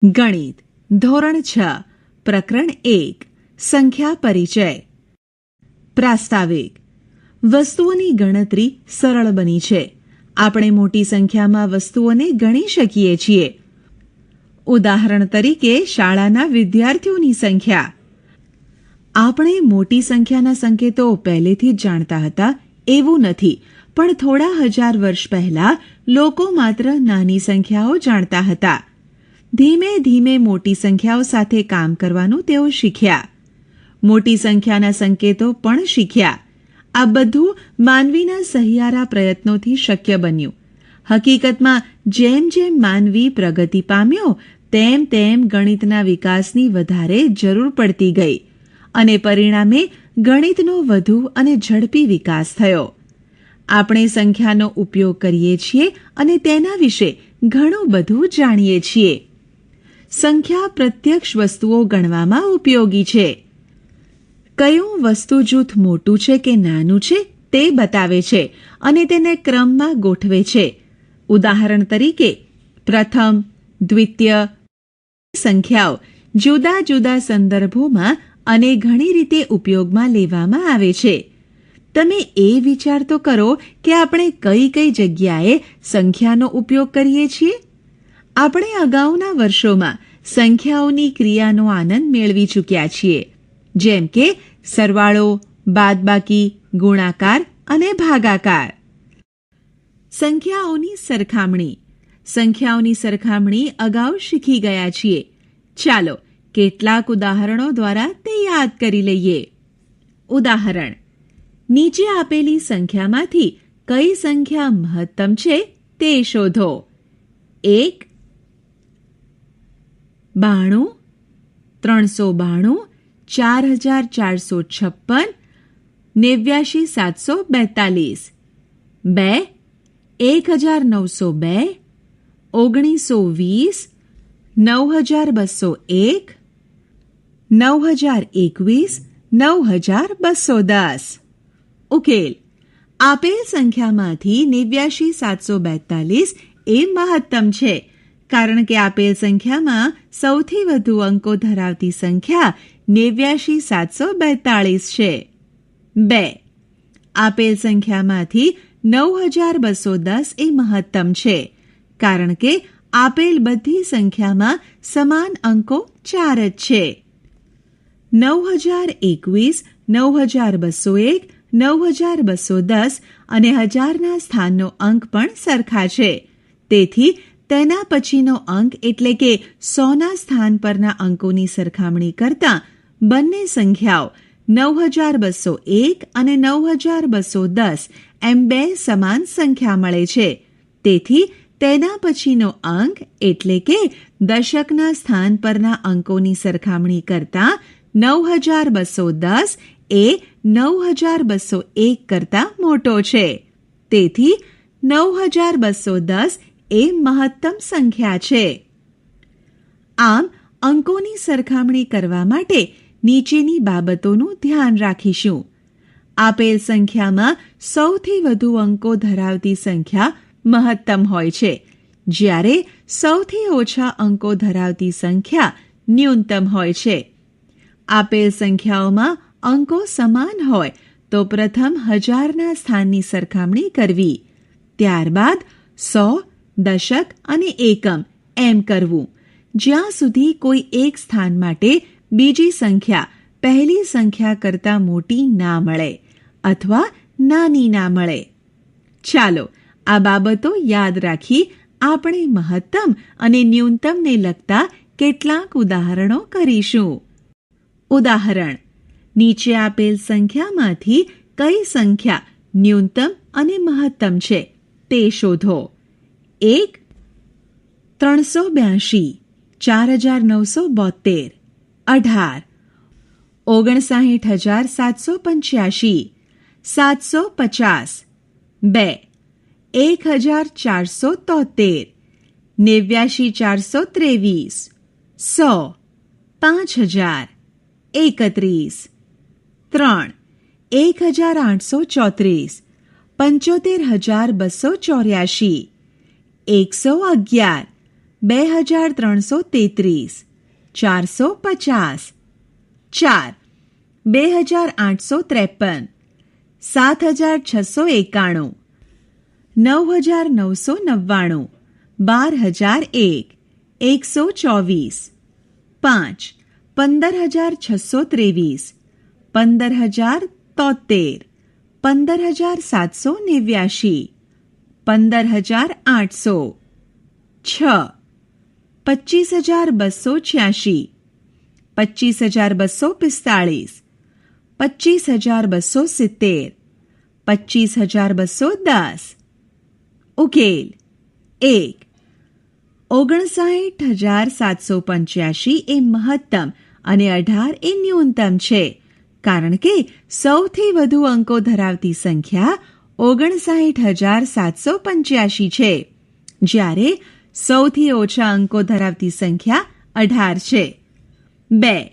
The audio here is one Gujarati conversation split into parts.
ગણિત ધોરણ 6 પ્રકરણ 1 સંખ્યા પરિચય. પ્રાસ્તાવિક. વસ્તુઓની ગણતરી સરળ બની છે. આપણે મોટી સંખ્યામાં વસ્તુઓને ગણી શકીએ છીએ. ઉદાહરણ તરીકે શાળાના વિદ્યાર્થીઓની સંખ્યા. આપણે મોટી સંખ્યાના સંકેતો પહેલેથી જ જાણતા હતા એવું નથી, પણ થોડા હજાર વર્ષ પહેલા લોકો માત્ર નાની સંખ્યાઓ જાણતા હતા. ધીમે ધીમે મોટી સંખ્યાઓ સાથે કામ કરવાનું તેઓ શીખ્યા. મોટી સંખ્યાના સંકેતો પણ શીખ્યા. આ બધું માનવીના સહિયારા પ્રયત્નોથી શક્ય બન્યું. હકીકતમાં જેમ જેમ માનવી પ્રગતિ પામ્યો તેમ તેમ ગણિતના વિકાસની વધારે જરૂર પડતી ગઈ અને પરિણામે ગણિતનો વધુ અને ઝડપી વિકાસ થયો. આપણે સંખ્યાનો ઉપયોગ કરીએ છીએ અને તેના વિશે ઘણું બધું જાણીએ છીએ. સંખ્યા પ્રત્યક્ષ વસ્તુઓ ગણવામાં ઉપયોગી છે. કયું વસ્તુ જૂથ મોટું છે કે નાનું છે તે બતાવે છે અને તેને ક્રમમાં ગોઠવે છે. ઉદાહરણ તરીકે પ્રથમ, દ્વિતીય સંખ્યાઓ જુદા જુદા સંદર્ભોમાં અને ઘણી રીતે ઉપયોગમાં લેવામાં આવે છે. તમે એ વિચાર તો કરો કે આપણે કઈ કઈ જગ્યાએ સંખ્યાનો ઉપયોગ કરીએ છીએ. આપણે અગાઉના વર્ષોમાં સંખ્યાઓની ક્રિયાનો આનંદ મેળવી ચૂક્યા છીએ, જેમ કે સરવાળો, બાદબાકી, ગુણાકાર અને ભાગાકાર. સંખ્યાઓની સરખામણી. સંખ્યાઓની સરખામણી અગાઉ શીખી ગયા છીએ. ચાલો કેટલાક ઉદાહરણો દ્વારા તે યાદ કરી લઈએ. ઉદાહરણ: નીચે આપેલી સંખ્યામાંથી કઈ સંખ્યા મહત્તમ છે તે શોધો. 1, 92, 392, 4456, 89742. 2, 1902, 1920, 9201, 9021, 9210. ઉકેલ: આપેલ સંખ્યામાંથી 89742 એ મહત્તમ છે, કારણ કે આપેલ સંખ્યામાં સૌથી વધુ અંકો ધરાવતી સંખ્યા 89742 છે. 2. આપેલ સંખ્યામાંથી 9210 એ મહત્તમ છે, કારણ કે આપેલ બધી સંખ્યામાં સમાન અંકો 4 જ છે. 9021, 9201, 9210 અને 1000ના સ્થાનનો અંક પણ સરખા છે. તેથી તેના પછીનો અંક એટલે કે 100ના સ્થાન પરના અંકોની સરખામણી કરતાં બંને સંખ્યાઓ 9201 અને 9210 એમ બે સમાન સંખ્યા મળે છે. તેથી તેના પછીનો અંક એટલે કે દશકના સ્થાન પરના અંકોની સરખામણી કરતાં 9210 એ 9201 કરતાં મોટો છે. તેથી 9210 એ મહત્તમ સંખ્યા છે. આમ અંકોની સરખામણી કરવા માટે નીચેની બાબતોનું ધ્યાન રાખીશું. આપેલ સંખ્યામાં સૌથી વધુ અંકો ધરાવતી સંખ્યા મહત્તમ હોય છે, જ્યારે સૌથી ઓછા અંકો ધરાવતી સંખ્યા ન્યૂનતમ હોય છે. આપેલ સંખ્યાઓમાં અંકો સમાન હોય તો પ્રથમ 1000ના સ્થાનની સરખામણી કરવી, ત્યારબાદ 100, દશક અને એકમ એમ કરવું, જ્યાં સુધી કોઈ એક સ્થાન માટે બીજી સંખ્યા પહેલી સંખ્યા કરતાં મોટી ના મળે અથવા નાની ના મળે. ચાલો આ બાબતો યાદ રાખી આપણે મહત્તમ અને ન્યૂનતમને લગતા કેટલાક ઉદાહરણો કરીશું. ઉદાહરણ: નીચે આપેલ સંખ્યામાંથી કઈ સંખ્યા ન્યૂનતમ અને મહત્તમ છે તે શોધો. 1, 382, 4972, 18, 59785, 750. 2, 1473, 89423, 100, 5000, 31. 3, 1834, 75284, 111, 2333, 450, 4, 2853, 7691, 9999, 12001, 124, 5, 15623, 15073, 15789, 15800, 6, 25286, 25245, 25270, 25210. ઉકેલ 1. 59785 એ મહત્તમ અને 18 એ ન્યૂનતમ છે, કારણ કે સૌથી વધુ અંકો ધરાવતી સંખ્યા 59785 છે, જ્યારે સૌથી ઓછા અંકો ધરાવતી સંખ્યા 18 છે. 2.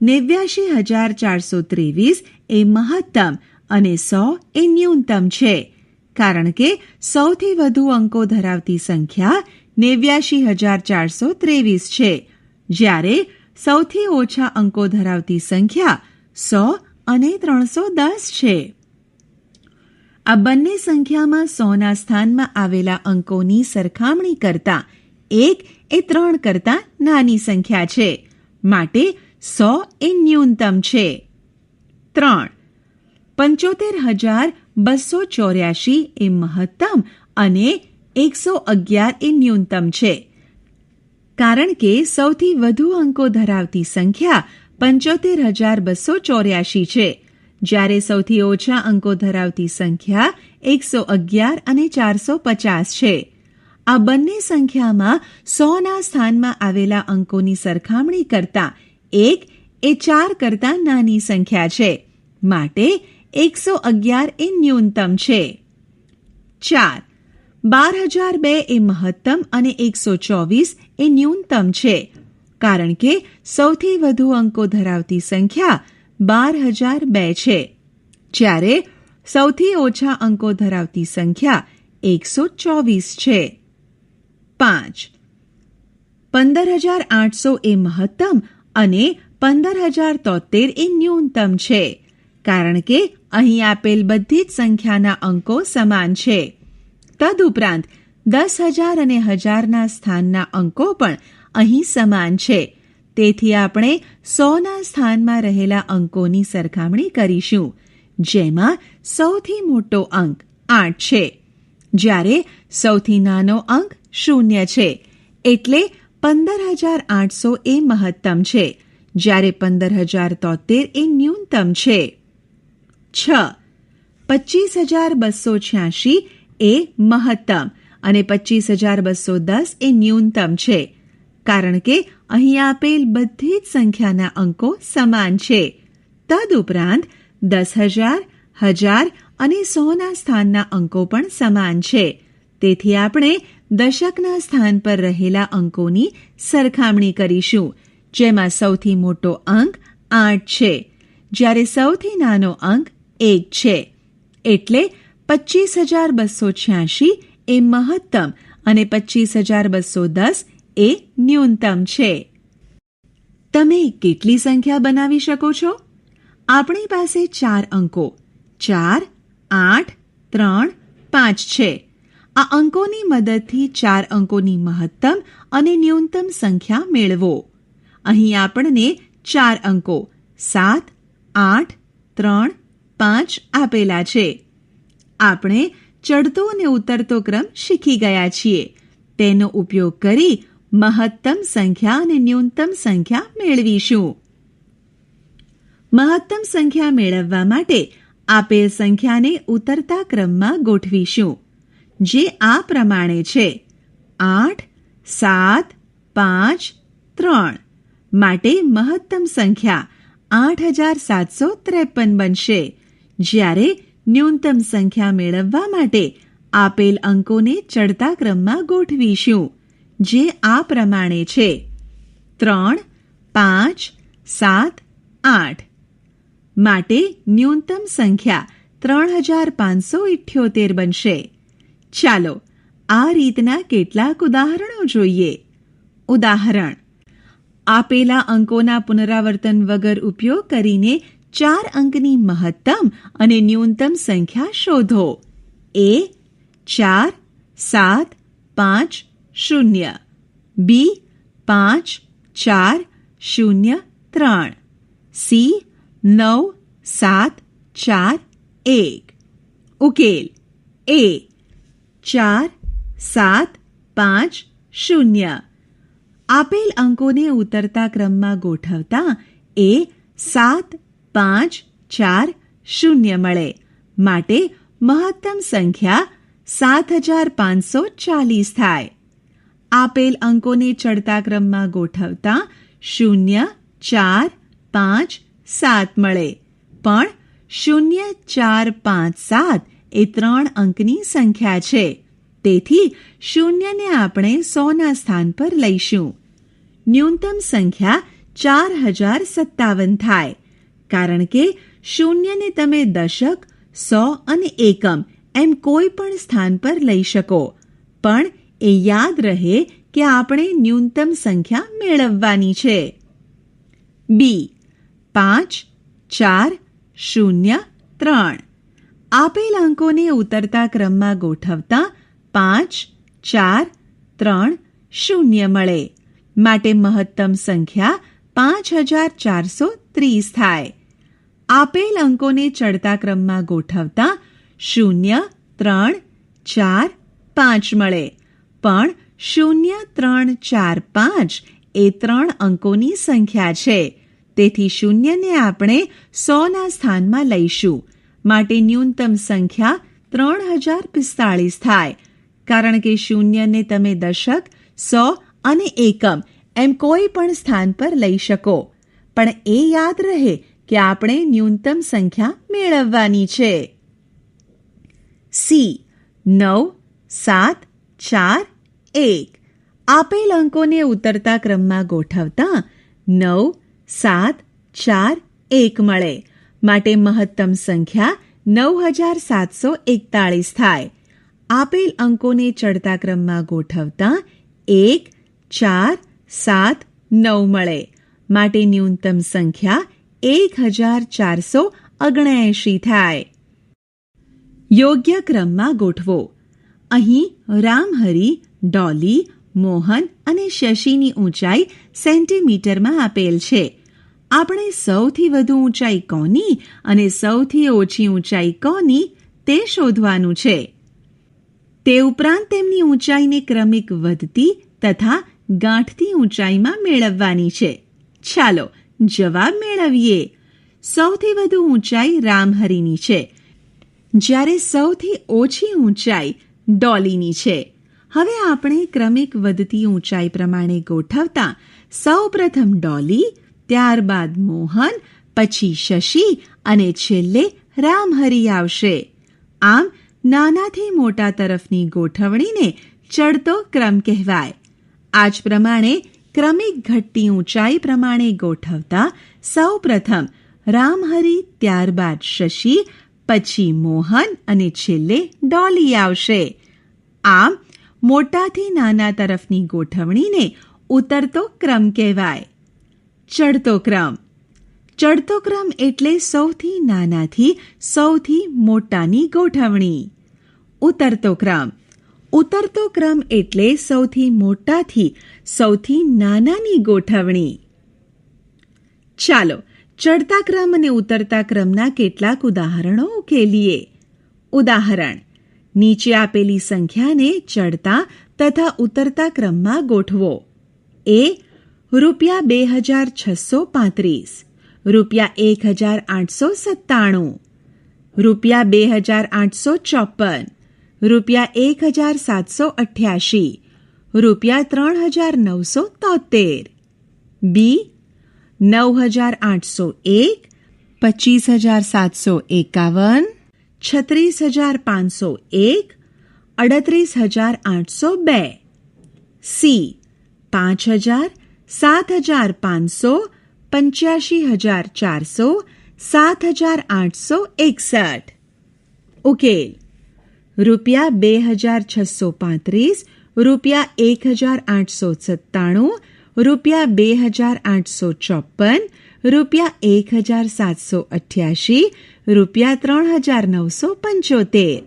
89423 એ મહત્તમ અને 100 એ ન્યૂનતમ છે, કારણ કે સૌથી વધુ અંકો ધરાવતી સંખ્યા 89423 છે, જ્યારે સૌથી ઓછા અંકો ધરાવતી સંખ્યા 100 અને 310 છે. આ બંને સંખ્યામાં 100ના સ્થાનમાં આવેલા અંકોની સરખામણી કરતાં 1 એ 3 કરતાં નાની સંખ્યા છે, માટે 100 એ ન્યૂનતમ છે. 3. 75284 એ મહત્તમ અને 111 એ ન્યૂનતમ છે, કારણ કે સૌથી વધુ અંકો ધરાવતી સંખ્યા 75284 છે, જ્યારે સૌથી ઓછા અંકો ધરાવતી સંખ્યા 111 અને 450 છે. આ બંને સંખ્યામાં 100ના સ્થાનમાં આવેલા અંકોની સરખામણી કરતાં 1 એ 4 કરતાં નાની સંખ્યા છે, માટે 111 એ ન્યૂનતમ છે. 4. 12002 એ મહત્તમ અને 124 એ ન્યૂનતમ છે, કારણ કે સૌથી વધુ અંકો ધરાવતી સંખ્યા 12002 છે, જ્યારે સૌથી ઓછા અંકો ધરાવતી સંખ્યા 124 છે. 5. 15800 એ મહત્તમ અને 15073 એ ન્યૂનતમ છે, કારણ કે અહીં આપેલ બધી જ સંખ્યાના અંકો સમાન છે. તદુપરાંત 10,000 અને 1000ના સ્થાનના અંકો પણ અહીં સમાન છે, તેથી આપણે 100ના સ્થાનમાં રહેલા અંકોની સરખામણી કરીશું, જેમાં સૌથી મોટો અંક 8 છે, જ્યારે સૌથી નાનો અંક 0 છે, એટલે 15800 એ મહત્તમ છે, જ્યારે 15073 એ ન્યૂનતમ છે. 6. 25286 એ મહત્તમ અને 25210 એ ન્યૂનતમ છે, કારણ કે અહીં આપેલ બધી જ સંખ્યાના અંકો સમાન છે. તદુપરાંત 10,000, 1000 અને 100ના સ્થાનના અંકો પણ સમાન છે, તેથી આપણે દશકના સ્થાન પર રહેલા અંકોની સરખામણી કરીશું, જેમાં સૌથી મોટો અંક 8 છે, જ્યારે સૌથી નાનો અંક 1 છે, એટલે 25286 એ મહત્તમ અને 25210 એ ન્યૂનતમ છે. તમે કેટલી સંખ્યા બનાવી શકો છો? આપણી પાસે 4 અંકો 4, 8, 3, 5 છે. આ અંકોની મદદથી 4 અંકોની મહત્તમ અને ન્યૂનતમ સંખ્યા મેળવો. અહીં આપણને 4 અંકો 7, 8, 3, 5 આપેલા છે. આપણે ચડતો અને ઉતરતો ક્રમ શીખી ગયા છીએ. તેનો ઉપયોગ કરી મહત્તમ સંખ્યા અને ન્યૂનતમ સંખ્યા મેળવીશું. મહત્તમ સંખ્યા મેળવવા માટે આપેલ સંખ્યાને ઉતરતા ક્રમમાં ગોઠવીશું, જે આ પ્રમાણે છે: 8, 7, 5, 3. માટે મહત્તમ સંખ્યા 8753 બનશે, જ્યારે ન્યૂનતમ સંખ્યા મેળવવા માટે આપેલ અંકોને ચડતા ક્રમમાં ગોઠવીશું, જે આ પ્રમાણે છે: 3, 5, 7, 8. માટે ન્યૂનતમ સંખ્યા 3578 બનશે. ચાલો આ રીતના કેટલાક ઉદાહરણો જોઈએ. ઉદાહરણ: આપેલા અંકોના પુનરાવર્તન વગર ઉપયોગ કરીને 4 અંકની મહત્તમ અને ન્યૂનતમ સંખ્યા શોધો. A 4 7 5 0, B 5 4 0 3, C 9 7 4 1. ઉકેલ: A 4 7 5 0. આપેલ અંકોને ઉતરતા ક્રમમાં ગોઠવતા એ 7 5 4 0 મળે. માટે મહત્તમ સંખ્યા 7540 થાય. આપેલ અંકોને ચડતા ક્રમમાં ગોઠવતા 0 4 5 7 મળે. પણ 0 4 5 7 એ 3 અંકની સંખ્યા છે. તેથી 0 ને આપણે 100ના સ્થાન પર લઈશું. ન્યૂનતમ સંખ્યા 4057 થાય. કારણ કે 0 ને તમે દશક, 100 અને એકમ એમ કોઈ પણ સ્થાન પર લઈ શકો. પણ એ યાદ રહે કે આપણે ન્યૂનતમ સંખ્યા મેળવવાની છે. બી 5 4 0 3. આપેલ અંકોને ઉતરતા ક્રમમાં ગોઠવતા 5 4 3 0 મળે. માટે મહત્તમ સંખ્યા 5430 થાય. આપેલ અંકોને ચડતા ક્રમમાં ગોઠવતા 0 3 4 5 મળે. પણ 0 3 4 5 એ 3 અંકોની સંખ્યા છે. તેથી 0 ને આપણે 100ના સ્થાનમાં લઈશું. માટે ન્યૂનતમ સંખ્યા 3045 થાય. કારણ કે 0 ને તમે દશક, 100 અને એકમ એમ કોઈ પણ સ્થાન પર લઈ શકો. પણ એ યાદ રહે કે આપણે ન્યૂનતમ સંખ્યા મેળવવાની છે. સી 9 7 4 1. આપેલ અંકોને ઉતરતા ક્રમમાં ગોઠવતા 9 7 4 1 મળે. માટે મહત્તમ સંખ્યા 9741 થાય. આપેલ અંકોને ચડતા ક્રમમાં ગોઠવતા 1 4 7 9 મળે. માટે ન્યૂનતમ સંખ્યા 1479 થાય. યોગ્ય ક્રમમાં ગોઠવો. અહીં રામહરી, ડોલી, મોહન અને શશીની ઊંચાઈ સેન્ટીમીટરમાં આપેલ છે. આપણે સૌથી વધુ ઊંચાઈ કોની અને સૌથી ઓછી ઊંચાઈ કોની તે શોધવાનું છે. તે ઉપરાંત તેમની ઊંચાઈને ક્રમિક વધતી તથા ગાંઠતી ઊંચાઈમાં મેળવવાની છે. ચાલો જવાબ મેળવીએ. સૌથી વધુ ઊંચાઈ રામહરીની છે, જ્યારે સૌથી ઓછી ઊંચાઈ ડોલીની છે. હવે આપણે ક્રમિક વધતી ઊંચાઈ પ્રમાણે ગોઠવતા સૌ પ્રથમ ડોલી, ત્યારબાદ મોહન, પછી શશી અને છેલ્લે રામહરી આવશે. આમ નાનાથી મોટા તરફની ગોઠવણીને ચડતો ક્રમ કહેવાય. આ જ પ્રમાણે ક્રમિક ઘટતી ઊંચાઈ પ્રમાણે ગોઠવતા સૌ પ્રથમ રામહરી, ત્યારબાદ શશી, પછી મોહન અને છેલ્લે ડોલી આવશે. આમ મોટાથી નાના તરફની ગોઠવણીને ઉતરતો ક્રમ કહેવાય. ચડતો ક્રમ. ચડતો ક્રમ એટલે સૌથી નાનાથી સૌથી મોટાની ગોઠવણી. ઉતરતો ક્રમ. ઉતરતો ક્રમ એટલે સૌથી મોટાથી સૌથી નાનાની ગોઠવણી. ચાલો ચડતા ક્રમ અને ઉતરતા ક્રમના કેટલાક ઉદાહરણો ઉકેલીએ. ઉદાહરણ: નીચે આપેલી સંખ્યાને ચડતા તથા ઉતરતા ક્રમમાં ગોઠવો. એ ₹2635, ₹1897, ₹2854, ₹1788, ₹3973. બી 9801, 25751, 36501, 38802. સી 5000, 7500, 85400, 7861. ઉકેલ: રૂપિયા 2635, રૂપિયા 1897, રૂપિયા 2854, રૂપિયા 1788, રૂપિયા 3975.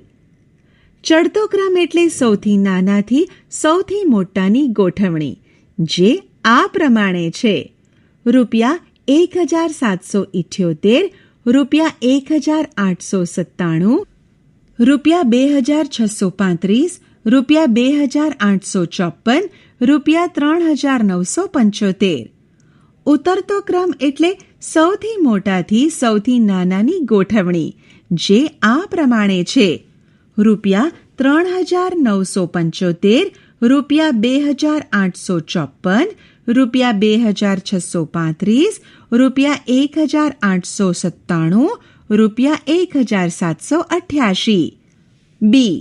ચડતો ક્રમ એટલે સૌથી નાનાથી સૌથી મોટાની ગોઠવણી, જે આ પ્રમાણે છે: રૂપિયા 1778, રૂપિયા 1897, રૂપિયા 2635, રૂપિયા 2854, રૂપિયા 3975. ઉતરતો ક્રમ એટલે સૌથી મોટાથી સૌથી નાનાની ગોઠવણી, જે આ પ્રમાણે છે: રૂપિયા 3975, રૂપિયા 2854, રૂપિયા 2635, રૂપિયા 1897, રૂપિયા 1788. બી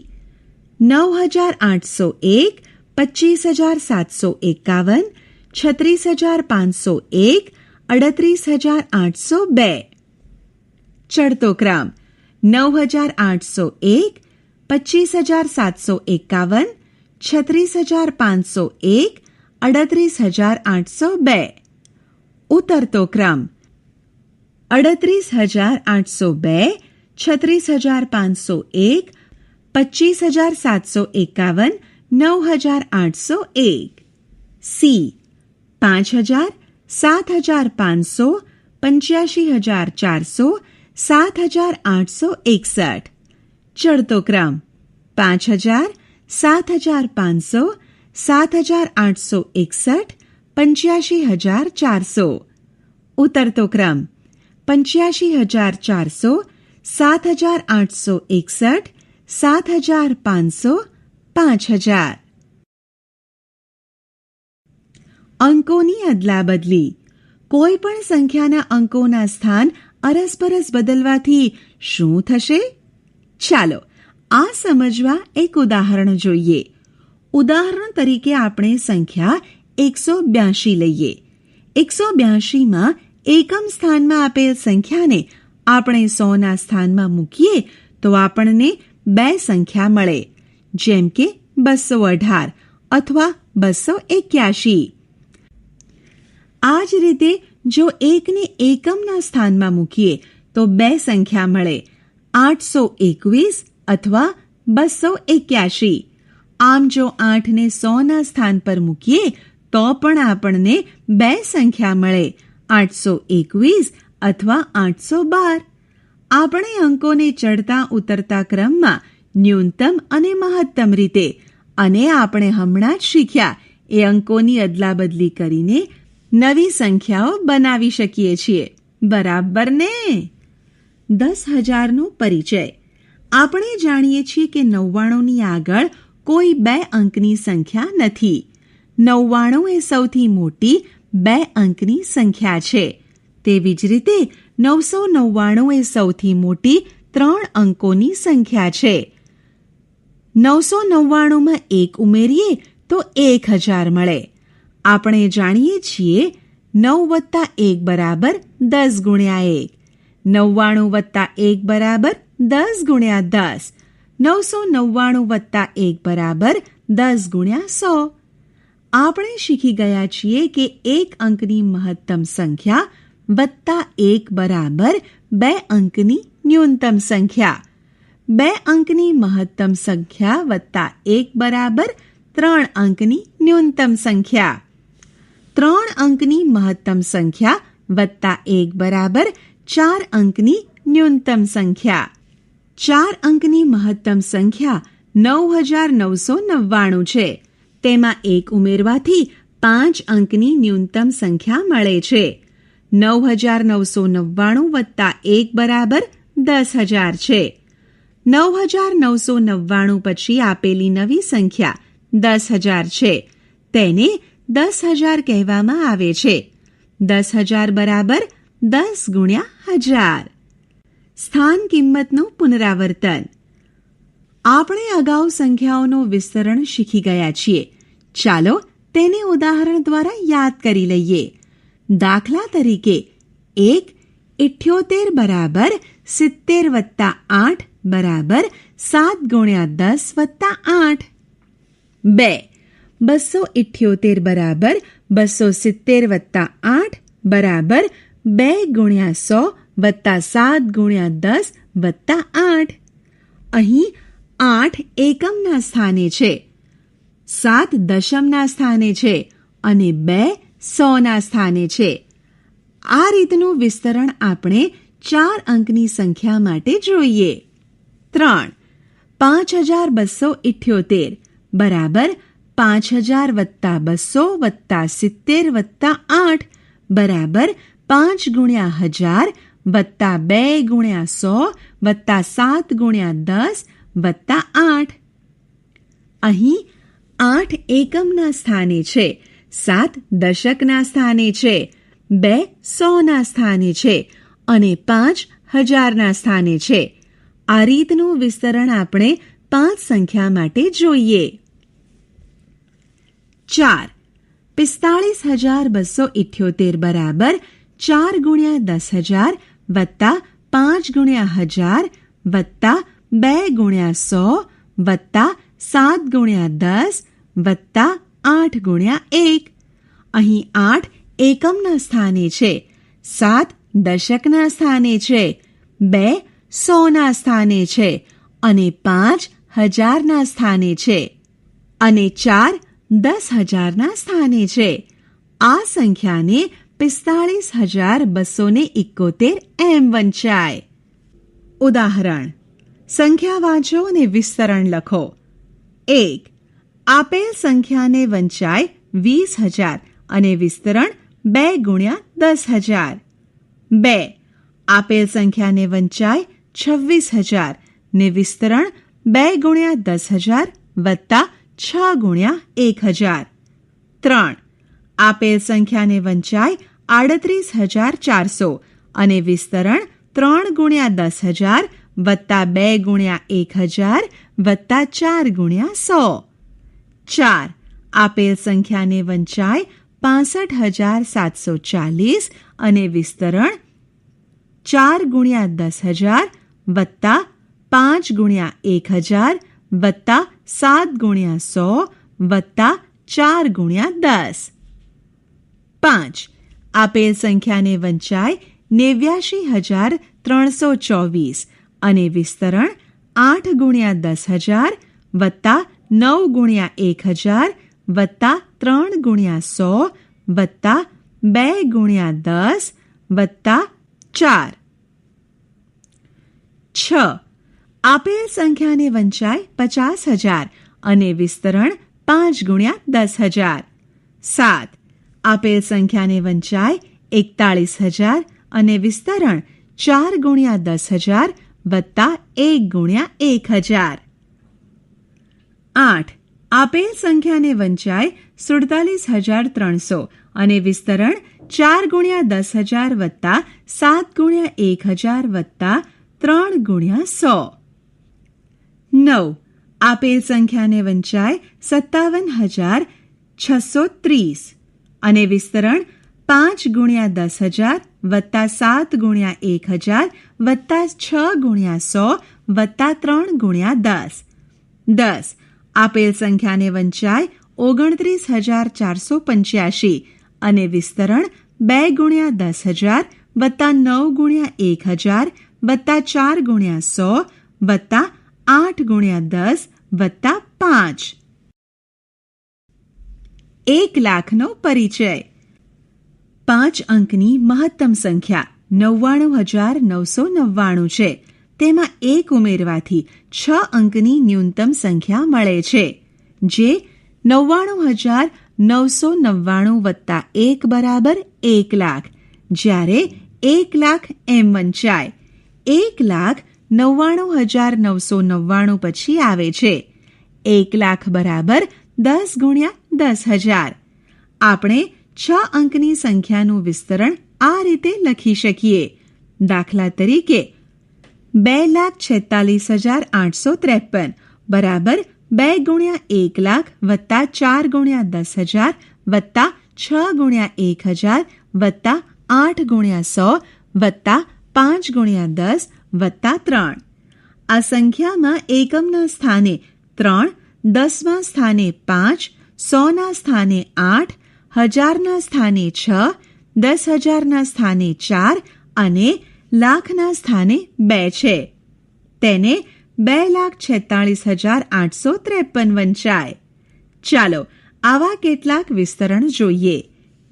9801, 25751, 36501, 38802. ચડતો ક્રમ 9801, 25751, 36501, 38802. ઉતરતો ક્રમ 38802, 36501, 25751, 9801. સી 5000, 7500, 85400, 7861. ચડતો ક્રમ 5000, 7500, 7861, 85400. ઉતરતો ક્રમ 85400, 7861, 7500, 5000. અંકોની અદલાબદલી. કોઈ પણ સંખ્યાના અંકોના સ્થાન અરસપરસ બદલવાથી શું થશે? ચાલો આ સમજવા એક ઉદાહરણ જોઈએ. ઉદાહરણ તરીકે આપણે સંખ્યા 182 લઈએ. 182માં એકમ સ્થાનમાં આપેલ સંખ્યાને આપણે 100ના સ્થાનમાં મૂકીએ તો આપણને 2 સંખ્યા મળે, જેમ કે 218 અથવા 281. આ જ રીતે જો 1ને એકમના સ્થાનમાં મૂકીએ તો 2 સંખ્યા મળે, 821 અથવા 281. આમ જો 8ને 100ના સ્થાન પર મૂકીએ તો પણ આપણને 2 સંખ્યા મળે, 821 અથવા 812. આપણે અંકોને ચડતા ઉતરતા ક્રમમાં ન્યૂનતમ અને મહત્તમ રીતે, અને આપણે હમણાં જ શીખ્યા એ અંકોની અદલાબદલી કરીને નવી સંખ્યાઓ બનાવી શકીએ છીએ. બરાબર ને? 10,000નો પરિચય. આપણે જાણીએ છીએ કે 99ની આગળ કોઈ 2 અંકની સંખ્યા નથી. 99 એ સૌથી મોટી 2 અંકની સંખ્યા છે. તેવી જ રીતે 999 એ સૌથી મોટી 3 અંકોની સંખ્યા છે. 999માં 1 ઉમેરીએ તો 1000 મળે. આપણે જાણીએ છીએ 9 + 1 બરાબર 10 ગુણ્યા 1. 99 + 1 બરાબર 10 ગુણ્યા 10. 999 + 1 બરાબર 10 ગુણ્યા 100. આપણે શીખી ગયા છીએ કે 1 અંકની મહત્તમ સંખ્યા વત્તા 1 બરાબર 2 અંકની ન્યૂનતમ સંખ્યા. 2 અંકની મહત્તમ સંખ્યા વત્તા 1 બરાબર 3 અંકની ન્યૂનતમ સંખ્યા. 3 અંકની મહત્તમ સંખ્યા વત્તા 1 બરાબર 4 અંકની ન્યૂનતમ સંખ્યા. 4 અંકની મહત્તમ સંખ્યા 9999 છે. તેમાં 1 ઉમેરવાથી 5 અંકની ન્યૂનતમ સંખ્યા મળે છે. 9999 વત્તા 1 બરાબર 10,000 છે. 9999 પછી આપેલી નવી સંખ્યા 10,000 છે. તેને 10,000 કહેવામાં આવે છે. 10,000 બરાબર 10 ગુણ્યા 1000. સ્થાન કિંમતનું પુનરાવર્તન. આપણે અગાઉ સંખ્યાઓનું વિસ્તરણ શીખી ગયા છીએ. ચાલો તેને ઉદાહરણ દ્વારા યાદ કરી લઈએ. દાખલા તરીકે 1 78 બરાબર 70 + 8 બરાબર 7 ગુણ્યા 10 વત્તા 8. 2. 278 બરાબર 270 વત્તા 8 બરાબર 2 ગુણ્યા 100 વત્તા 7 ગુણ્યા 10 વત્તા 8. અહીં 8 એકમના સ્થાને છે, 7 દશમના સ્થાને છે અને 2 100ના સ્થાને છે. આ રીતનું વિસ્તરણ આપણે 4 અંકની સંખ્યા માટે જોઈએ. 3. 5278 બરાબર 5000 વત્તા 200 વત્તા 70 વત્તા 8 બરાબર 5 ગુણ્યા 1000 વત્તા 2 ગુણ્યા 100 વત્તા 7 ગુણ્યા 10 વત્તા 8. અહીં 8 એકમના સ્થાને છે, 7 દશકના સ્થાને છે, 2 100ના સ્થાને છે અને 5 1000ના સ્થાને છે. આ રીતનું વિસ્તરણ આપણે 5 સંખ્યા માટે જોઈએ. 4. 45278 બરાબર 4 ગુણ્યા 10,000 વત્તા 5 ગુણ્યા 1000 વત્તા 2 ગુણ્યા 100 વત્તા 7 ગુણ્યા 10 વત્તા 8 ગુણ્યા 1. અહીં 8 એકમના સ્થાને છે, 7 દશકના સ્થાને છે, 2 100ના સ્થાને છે અને 5 1000ના સ્થાને છે અને 4 10,000ના સ્થાને છે. આ સંખ્યાને 45,271 એમ વંચાય. ઉદાહરણ: સંખ્યા વાંચો અને વિસ્તરણ લખો. 1. આપેલ સંખ્યાને વંચાય 20,000 અને વિસ્તરણ 2 ગુણ્યા 10,000. 2. આપેલ સંખ્યાને વંચાય 26,000 ને વિસ્તરણ 2 ગુણ્યા 10,000 વત્તા 6 ગુણ્યા 1,000. 3. આપેલ સંખ્યાને વંચાય 38,400 અને વિસ્તરણ 3 ગુણ્યા 10,000 વત્તા 2 ગુણ્યા 1,000 વત્તા 4 ગુણ્યા 100. 4. આપેલ સંખ્યાને વંચાય 65,740 અને વિસ્તરણ 4 ગુણ્યા 10,000 વત્તા 5 ગુણ્યા 1,000 વત્તા 7 ગુણ્યા 100 વત્તા 4 ગુણ્યા 10. 5. આપેલ સંખ્યાને વંચાય 89,324 અને વિસ્તરણ 8 ગુણ્યા 10,000 વત્તા 9 ગુણ્યા 1,000 વત્તા 3 ગુણ્યા 100 વત્તા 2 ગુણ્યા 10 વત્તા 4. 6. આપેલ સંખ્યાને વંચાય 50,000 અને વિસ્તરણ 5 ગુણ્યા 10,000. 7. આપેલ સંખ્યાને વંચાય 41,000 અને વિસ્તરણ 4 ગુણ્યા 10,000 વત્તા 1 ગુણ્યા 1,000. 8. આપેલ સંખ્યાને વંચાય 47,300 અને વિસ્તરણ 4 ગુણ્યા 10,000 વત્તા 7 ગુણ્યા 1,000 વત્તા 3 ગુણ્યા 100. 9. આપેલ સંખ્યાને વંચાય 57,630 અને વિસ્તરણ 5 ગુણ્યા 10,000 વત્તા 7 ગુણ્યા 1,000 વત્તા 6 ગુણ્યા 100 વત્તા 3 ગુણ્યા 10. 10. આપેલ સંખ્યાને વંચાય 29,485 અને વિસ્તરણ 2 ગુણ્યા 10,000 વત્તા 9 ગુણ્યા 1,000 વત્તા 4 ગુણ્યા 100 વત્તા 8 ગુણ્યા 10 વત્તા 5. 1,00,000નો પરિચય. 5 અંકની મહત્તમ સંખ્યા 99,999 છે. તેમાં 1 ઉમેરવાથી 6 અંકની ન્યૂનતમ સંખ્યા મળે છે, જે 99,999 વત્તા 1 બરાબર 1,00,000. જ્યારે 1,00,000 એમ વંચાય. 1,99,999 પછી આવે છે 1,00,000 બરાબર 10 ગુણ્યા 10,000. આપણે 6 અંકની સંખ્યાનું વિસ્તરણ આ રીતે લખી શકીએ. દાખલા તરીકે 2,46,853 બરાબર 2 ગુણ્યા 1,00,000 વત્તા 4 ગુણ્યા 10,000 વત્તા 6 ગુણ્યા 1,000 વત્તા 8 ગુણ્યા 100 વત્તા 5 ગુણ્યા 10 વત્તા 3. આ સંખ્યામાં એકમના સ્થાને 3, 10મા સ્થાને 5, 100ના સ્થાને 8, 1000ના સ્થાને 6, 10,000ના સ્થાને 4 અને લાખના સ્થાને 2 છે. તેને 2,46,853 વંચાય. ચાલો આવા કેટલાક વિસ્તરણ જોઈએ.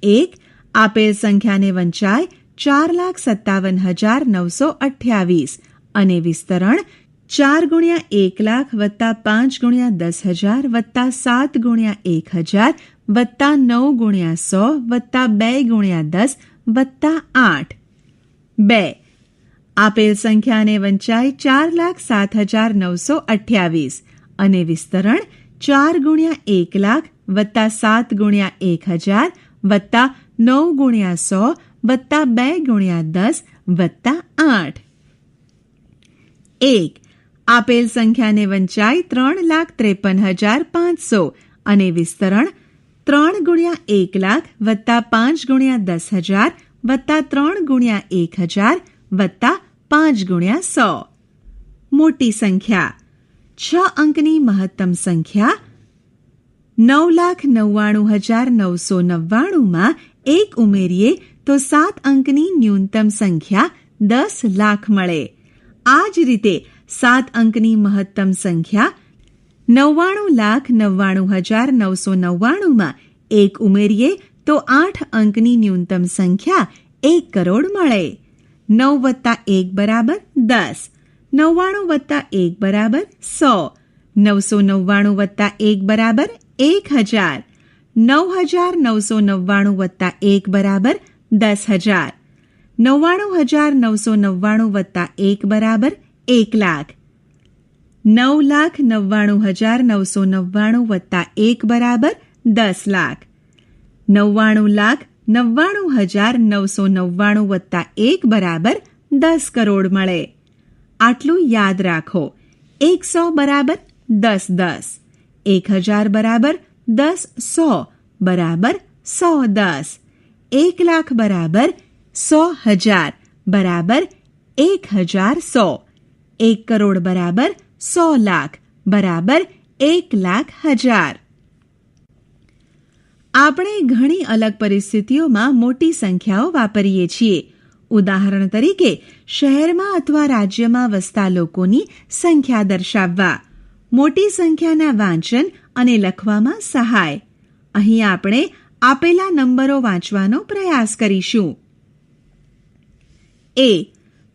1. આપેલ સંખ્યાને વંચાય 4,57,928 અને વિસ્તરણ 4 × 1,00,000 + 5 × 10,000 + 7 × 1,000 + 9 × 100 + 2 × 10 + 8. 2. આપેલ સંખ્યાને વંચાય 4,07,928 અને વિસ્તરણ 4 × 1,00,000 + 7 × 1,000 + 9 × 100 + 2 × 10 + 8. 1. આપેલ સંખ્યાને વંચાય 3,53,500 અને વિસ્તરણ 3 × 1,00,000 + 5 × 10,000 + 3 × 1,000 + 5 × 100. મોટી સંખ્યા 6 અંકની મહત્તમ સંખ્યા 9,99,999 એક ઉમેરીએ તો 7 અંકની ન્યૂનતમ સંખ્યા 10 લાખ મળે. આ જ રીતે 7 અંકની મહત્તમ સંખ્યા 99,99,999 એક ઉમેરીએ તો 8 અંકની ન્યૂનતમ સંખ્યા 1 કરોડ મળે. 9 + 1 = 10, 99 + 1 = 100, 999 + 1 = 1,000, 9,999 + 1 = 10,000, 99,999 + 1 = 1,00,000, 9,99,999 + 1 = 10,00,000, 99,99,999 + 1 = 10 કરોડ મળે. આટલું યાદ રાખો. 100 = 10 10, 1,000 = 10 100 = 100 10, 1,00,000 = 100,000 = 1,100, 1 કરોડ = 100 લાખ = 1,00,000. આપણે ઘણી અલગ પરિસ્થિતિઓમાં મોટી સંખ્યાઓ વાપરીએ છીએ. ઉદાહરણ તરીકે શહેરમાં અથવા રાજ્યમાં વસતા લોકોની સંખ્યા દર્શાવવા, મોટી સંખ્યાના વાંચન અને લખવામાં સહાય. અહીં આપણે આપેલા નંબરો વાંચવાનો પ્રયાસ કરીશું. A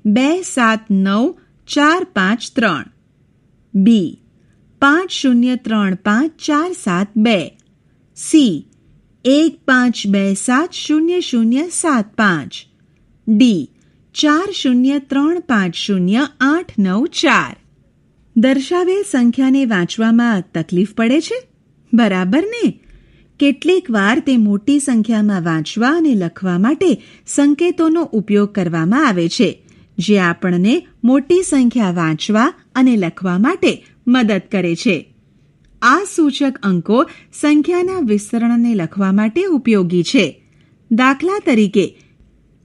279,453, B 5035,472, C 1527,0075, D 4035,0894. દર્શાવેલ સંખ્યાને વાંચવામાં તકલીફ પડે છે? બરાબર ને? કેટલીક વાર તે મોટી સંખ્યામાં વાંચવા અને લખવા માટે સંકેતોનો ઉપયોગ કરવામાં આવે છે, જે આપણને મોટી સંખ્યા વાંચવા અને લખવા માટે મદદ કરે છે. આ સૂચક અંકો સંખ્યાના વિસ્તરણને લખવા માટે ઉપયોગી છે. દાખલા તરીકે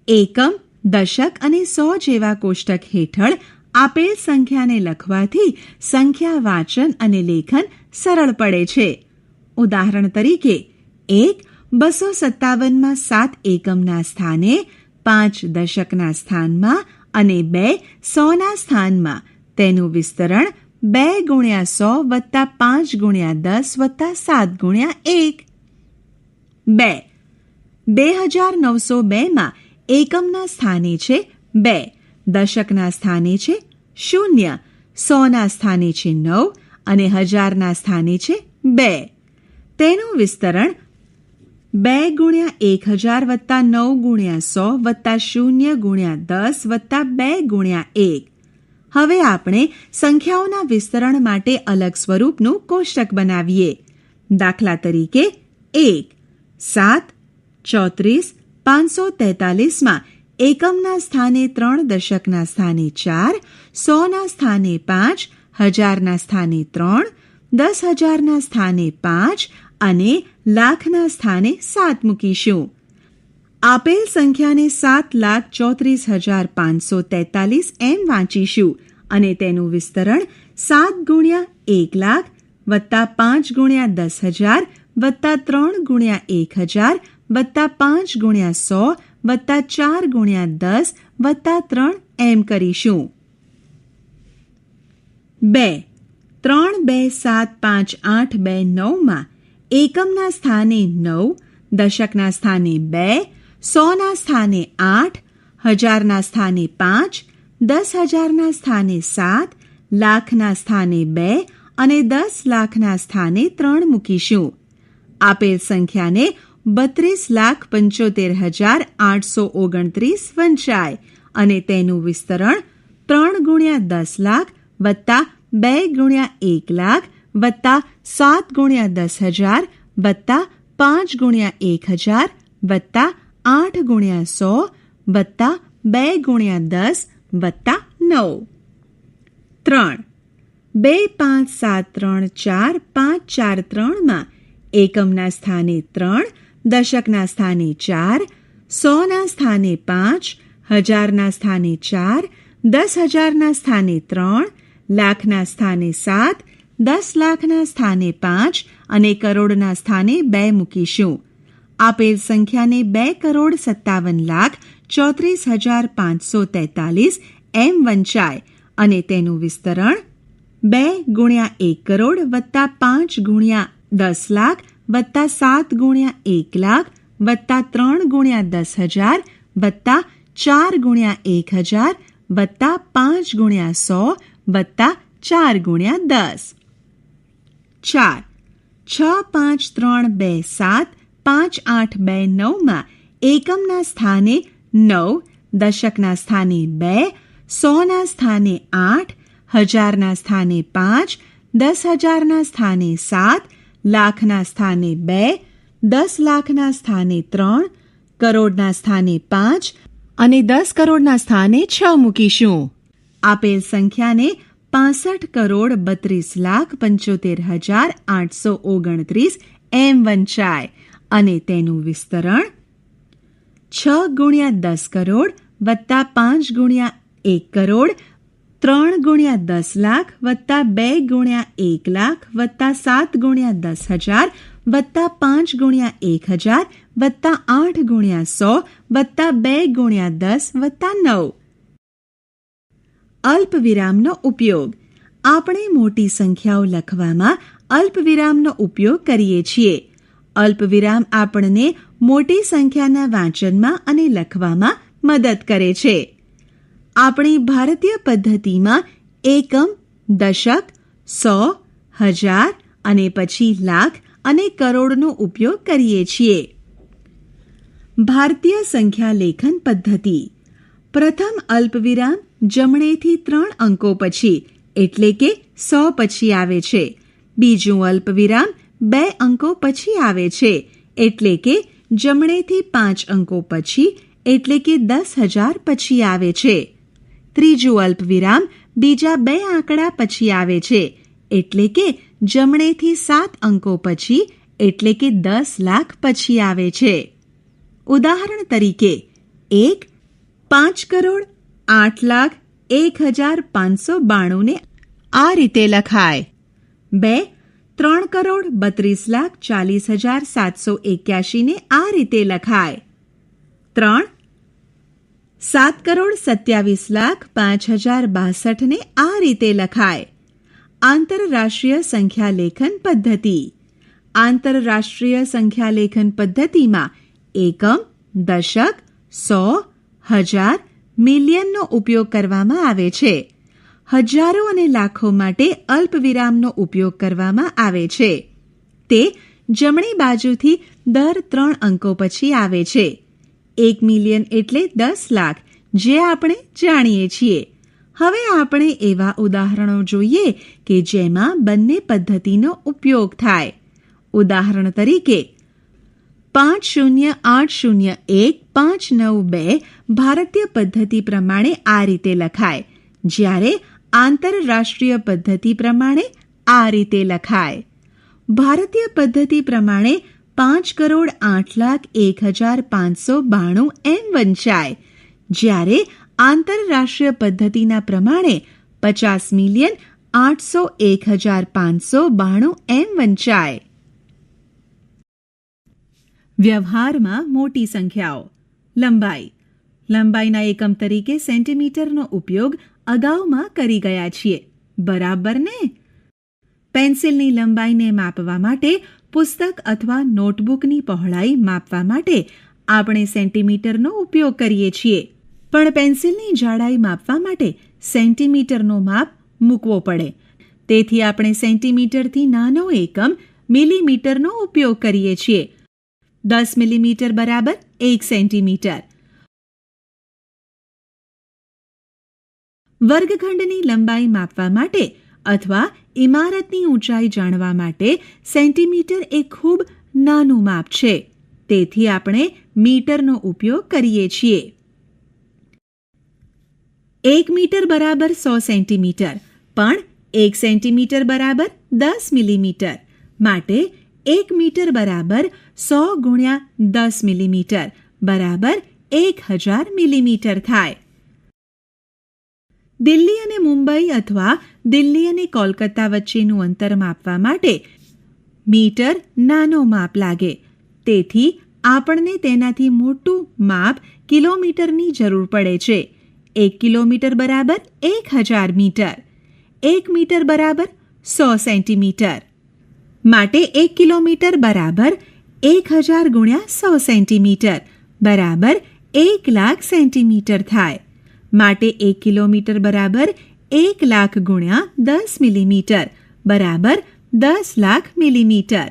એકમ, દશક અને 100 જેવા કોષ્ટક હેઠળ આપેલ સંખ્યાને લખવાથી સંખ્યા વાંચન અને લેખન સરળ પડે છે. ઉદાહરણ તરીકે 1 257માં 7 એકમના સ્થાને, 5 દશકના સ્થાનમાં અને 2 100ના સ્થાનમાં તેનું વિસ્તરણ 2 × 100 + 5 × 10 + 7 × 1. 2 2,902માં એકમના સ્થાને છે 2, દશકના સ્થાને છે 0, 100ના સ્થાને છે 9 અને 1000ના સ્થાને છે 2. તેનું વિસ્તરણ 2 × 1,000 + 9 × 100 + 0 × 10 + 2 × 1. હવે આપણે સંખ્યાઓના વિસ્તરણ માટે અલગ સ્વરૂપનું કોષ્ટક બનાવીએ. દાખલા તરીકે 1 7 34 543માં એકમના સ્થાને 3, દશકના સ્થાને 4, 100ના સ્થાને 5, 1000ના સ્થાને 3, 10,000ના સ્થાને 5 અને લાખના સ્થાને 7 મૂકીશું. આપેલ સંખ્યાને 7,34,543 એમ વાંચીશું અને તેનું વિસ્તરણ 7 ગુણ્યા 1 લાખ વત્તા 5 ગુણ્યા 10,000 વત્તા 3 ગુણ્યા 1,000 વત્તા 5 ગુણ્યા 100 વત્તા 4 ગુણ્યા 10 વત્તા 3 એમ કરીશું. 2. 3, 2, 7, 5, 8, 2, 9માં એકમના સ્થાને 9, દશકના સ્થાને 2, 100ના સ્થાને 8, હજારના સ્થાને 5, 10,000ના સ્થાને 7, લાખના સ્થાને 2 અને 10 લાખના સ્થાને 3 મૂકીશું. આપેલ સંખ્યાને 32,75,829 વંચાય અને તેનું વિસ્તરણ 3 ગુણ્યા 10 લાખ વત્તા 2 ગુણ્યા 1 લાખ વત્તા 7 ગુણ્યા 10,000 વત્તા 5 ગુણ્યા 1,000 વત્તા 8 ગુણ્યા 100 વત્તા 2 ગુણ્યા 10 વત્તા 9. 3. 2, 5, 7, 3, 4, 5, 4, 3માં એકમના સ્થાને 3, દશકના સ્થાને 4, 100ના સ્થાને 5, હજારના સ્થાને 4, 10,000ના સ્થાને 3, લાખના સ્થાને 7, 10 લાખના સ્થાને 5 અને કરોડના સ્થાને 2 મૂકીશું. આપેલ સંખ્યાને 2,57,34,543 એમ વંચાય અને તેનું વિસ્તરણ 2 ગુણ્યા 1 કરોડ વત્તા 5 ગુણ્યા 10 લાખ વત્તા 7 ગુણ્યા 1 લાખ વત્તા 3 ગુણ્યા 10,000 વત્તા 4 ગુણ્યા 1,000 વત્તા 5 ગુણ્યા 100 વત્તા 4 ગુણ્યા 10. 4. 6, 5, 3, 2, 7, 5, 8, 2, 9માં એકમના સ્થાને 9, દશકના સ્થાને 2, 100ના સ્થાને 8, હજારના સ્થાને 5, 10,000ના સ્થાને 7, લાખના સ્થાને 2, 10 લાખના સ્થાને 3, કરોડના સ્થાને 5 અને 10 કરોડના સ્થાને 6 મૂકીશું. આપેલ સંખ્યાને 65,32,75,829 એમ વંચાય અને તેનું વિસ્તરણ 6 ગુણ્યા 10 કરોડ વત્તા 5 ગુણ્યા 1 કરોડ 3 ગુણ્યા 10 લાખ વત્તા 2 ગુણ્યા 1 લાખ વત્તા 7 ગુણ્યા 10,000 વત્તા 5 ગુણ્યા 1,000 વત્તા 8 ગુણ્યા 100 વત્તા 2 ગુણ્યા 10 વત્તા 9. અલ્પવિરામનો ઉપયોગ. આપણે મોટી સંખ્યાઓ લખવામાં અલ્પવિરામનો ઉપયોગ કરીએ છીએ. અલ્પવિરામ આપણને મોટી સંખ્યાના વાંચનમાં અને લખવામાં મદદ કરે છે. આપણી ભારતીય પદ્ધતિમાં એકમ, દશક, 100, હજાર અને પછી લાખ અને કરોડનો ઉપયોગ કરીએ છીએ. ભારતીય સંખ્યા લેખન પદ્ધતિ. પ્રથમ અલ્પવિરામ જમણેથી 3 અંકો પછી એટલે કે 100 પછી આવે છે. બીજું અલ્પવિરામ 2 અંકો પછી આવે છે એટલે કે જમણેથી 5 અંકો પછી એટલે કે 10,000 પછી આવે છે. ત્રીજું અલ્પવિરામ બીજા 2 આંકડા પછી આવે છે એટલે કે જમણેથી 7 અંકો પછી એટલે કે 10 લાખ પછી આવે છે. ઉદાહરણ તરીકે 1 5,08,01,592 ને આ રીતે લખાય. 2 3,32,40,781 ને આ રીતે લખાય. 3 7,27,05,062 ને આ રીતે લખાય. આંતરરાષ્ટ્રીય સંખ્યા લેખન પદ્ધતિ. આંતરરાષ્ટ્રીય સંખ્યા લેખન પદ્ધતિમાં એકમ, દશક, 100, હજાર, મિલિયનનો ઉપયોગ કરવામાં આવે છે. હજારો અને લાખો માટે અલ્પવિરામનો ઉપયોગ કરવામાં આવે છે. તે જમણી બાજુથી દર 3 અંકો પછી આવે છે. 1 મિલિયન એટલે 10 લાખ, જે આપણે જાણીએ છીએ. હવે આપણે એવા ઉદાહરણો જોઈએ કે જેમાં બંને પદ્ધતિનો ઉપયોગ થાય. ઉદાહરણ તરીકે 50,801,592 ભારતીય પદ્ધતિ પ્રમાણે આ રીતે લખાય, જ્યારે આંતરરાષ્ટ્રીય પદ્ધતિ પ્રમાણે આ રીતે લખાય. ભારતીય પદ્ધતિ પ્રમાણે 5,08,01,592 એમ વંચાય, જ્યારે આંતરરાષ્ટ્રીય પદ્ધતિના પ્રમાણે 50,801,592 એમ વંચાય. વ્યવહારમાં મોટી સંખ્યાઓ. લંબાઈ. લંબાઈના એકમ તરીકે સેન્ટીમીટરનો ઉપયોગ અગાઉમાં કરી ગયા છીએ, બરાબર ને? પેન્સિલની લંબાઈને માપવા માટે પુસ્તક અથવા નોટબુકની પહોળાઈ માપવા માટે આપણે સેન્ટીમીટરનો ઉપયોગ કરીએ છીએ, પણ પેન્સિલની જાડાઈ માપવા માટે સેન્ટીમીટરનો માપ મૂકવો પડે. તેથી આપણે સેન્ટીમીટરથી નાનો એકમ મિલીમીટરનો ઉપયોગ કરીએ છીએ. 10 મિલીમીટર બરાબર 1 સેન્ટીમીટર. વર્ગખંડની લંબાઈ માપવા માટે અથવા ઇમારતની ઊંચાઈ જાણવા માટે સેન્ટીમીટર એ ખૂબ નાનું માપ છે. તેથી આપણે મીટરનો ઉપયોગ કરીએ છીએ. 1 મીટર બરાબર 100 સેન્ટીમીટર, પણ 1 સેન્ટીમીટર બરાબર 10 મિલીમીટર. માટે 1 મીટર બરાબર 100 ગુણ્યા 10 મિલીમીટર બરાબર 1000 મિલીમીટર થાય. દિલ્હી અને મુંબઈ અથવા દિલ્હી અને કોલકાતા વચ્ચેનું અંતર માપવા માટે મીટર નાનો માપ લાગે. તેથી આપણને તેનાથી મોટું માપ કિલોમીટરની જરૂર પડે છે. 1 કિલોમીટર બરાબર 1000 મીટર. 1 મીટર બરાબર 100 સેન્ટીમીટર. માટે 1 કિલોમીટર બરાબર 1000 ગુણ્યા 100 સેન્ટીમીટર બરાબર 1,00,000 સેન્ટીમીટર થાય. માટે 1 કિલોમીટર બરાબર 1,00,000 ગુણ્યા 10 મિલીમીટર બરાબર 10,00,000 મિલીમીટર.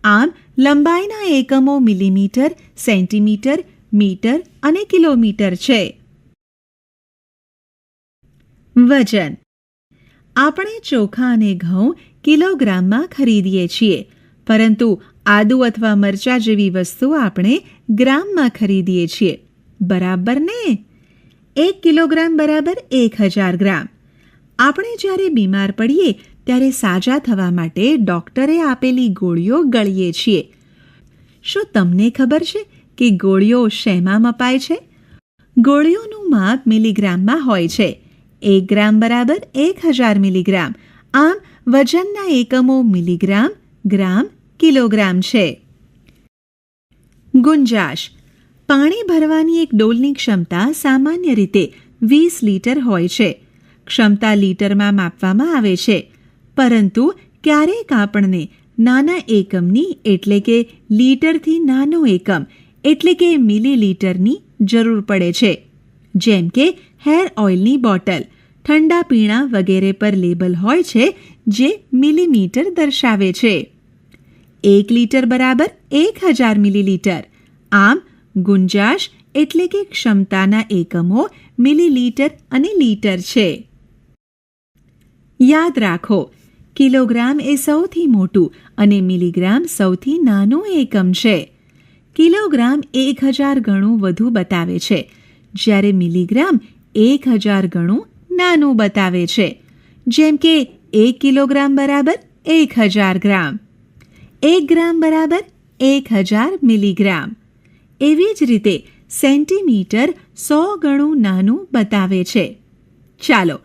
આમ લંબાઈના એકમો મિલીમીટર, સેન્ટીમીટર, મીટર અને કિલોમીટર છે. વજન. આપણે ચોખા અને ઘઉં કિલોગ્રામમાં ખરીદીએ છીએ, પરંતુ આદુ અથવા મરચાં જેવી વસ્તુ આપણે ગ્રામમાં ખરીદીએ છીએ, બરાબર ને? 1 કિલોગ્રામ બરાબર 1000 ગ્રામ. આપણે જ્યારે બીમાર પડીએ ત્યારે સાજા થવા માટે ડૉક્ટરે આપેલી ગોળીઓ ગળીએ છીએ. શું તમને ખબર છે કે ગોળીઓ શેમાં મપાય છે? ગોળીઓનું માપ મિલીગ્રામમાં હોય છે. 1 ગ્રામ બરાબર 1000 મિલીગ્રામ. આમ વજનના એકમો મિલીગ્રામ, ગ્રામ, કિલોગ્રામ છે. ગુંજાશ. પાણી ભરવાની એક ડોલની ક્ષમતા સામાન્ય રીતે 20 લીટર હોય છે. ક્ષમતા લીટરમાં માપવામાં આવે છે, પરંતુ ક્યારેક આપણને નાના એકમની એટલે કે લીટરથી નાનો એકમ એટલે કે મિલીલીટરની જરૂર પડે છે. જેમ કે હેર ઓઇલની બોટલ, ઠંડા પીણા વગેરે પર લેબલ હોય છે જે મિલીમીટર દર્શાવે છે. 1 લીટર બરાબર 1000 મિલીલીટર. આમ ગુંજાશ એટલે કે ક્ષમતાના એકમો મિલીલીટર અને લીટર છે. યાદ રાખો, કિલોગ્રામ એ સૌથી મોટું અને મિલીગ્રામ સૌથી નાનું એકમ છે. કિલોગ્રામ 1000 ગણું વધુ બતાવે છે, જ્યારે મિલીગ્રામ 1000 ગણું નાનું બતાવે છે. જેમ કે 1 કિલોગ્રામ બરાબર 1000 ગ્રામ. 1 ગ્રામ બરાબર 1000 મિલીગ્રામ. એવી જ રીતે સેન્ટીમીટર 100 ગણું નાનું બતાવે છે. ચાલો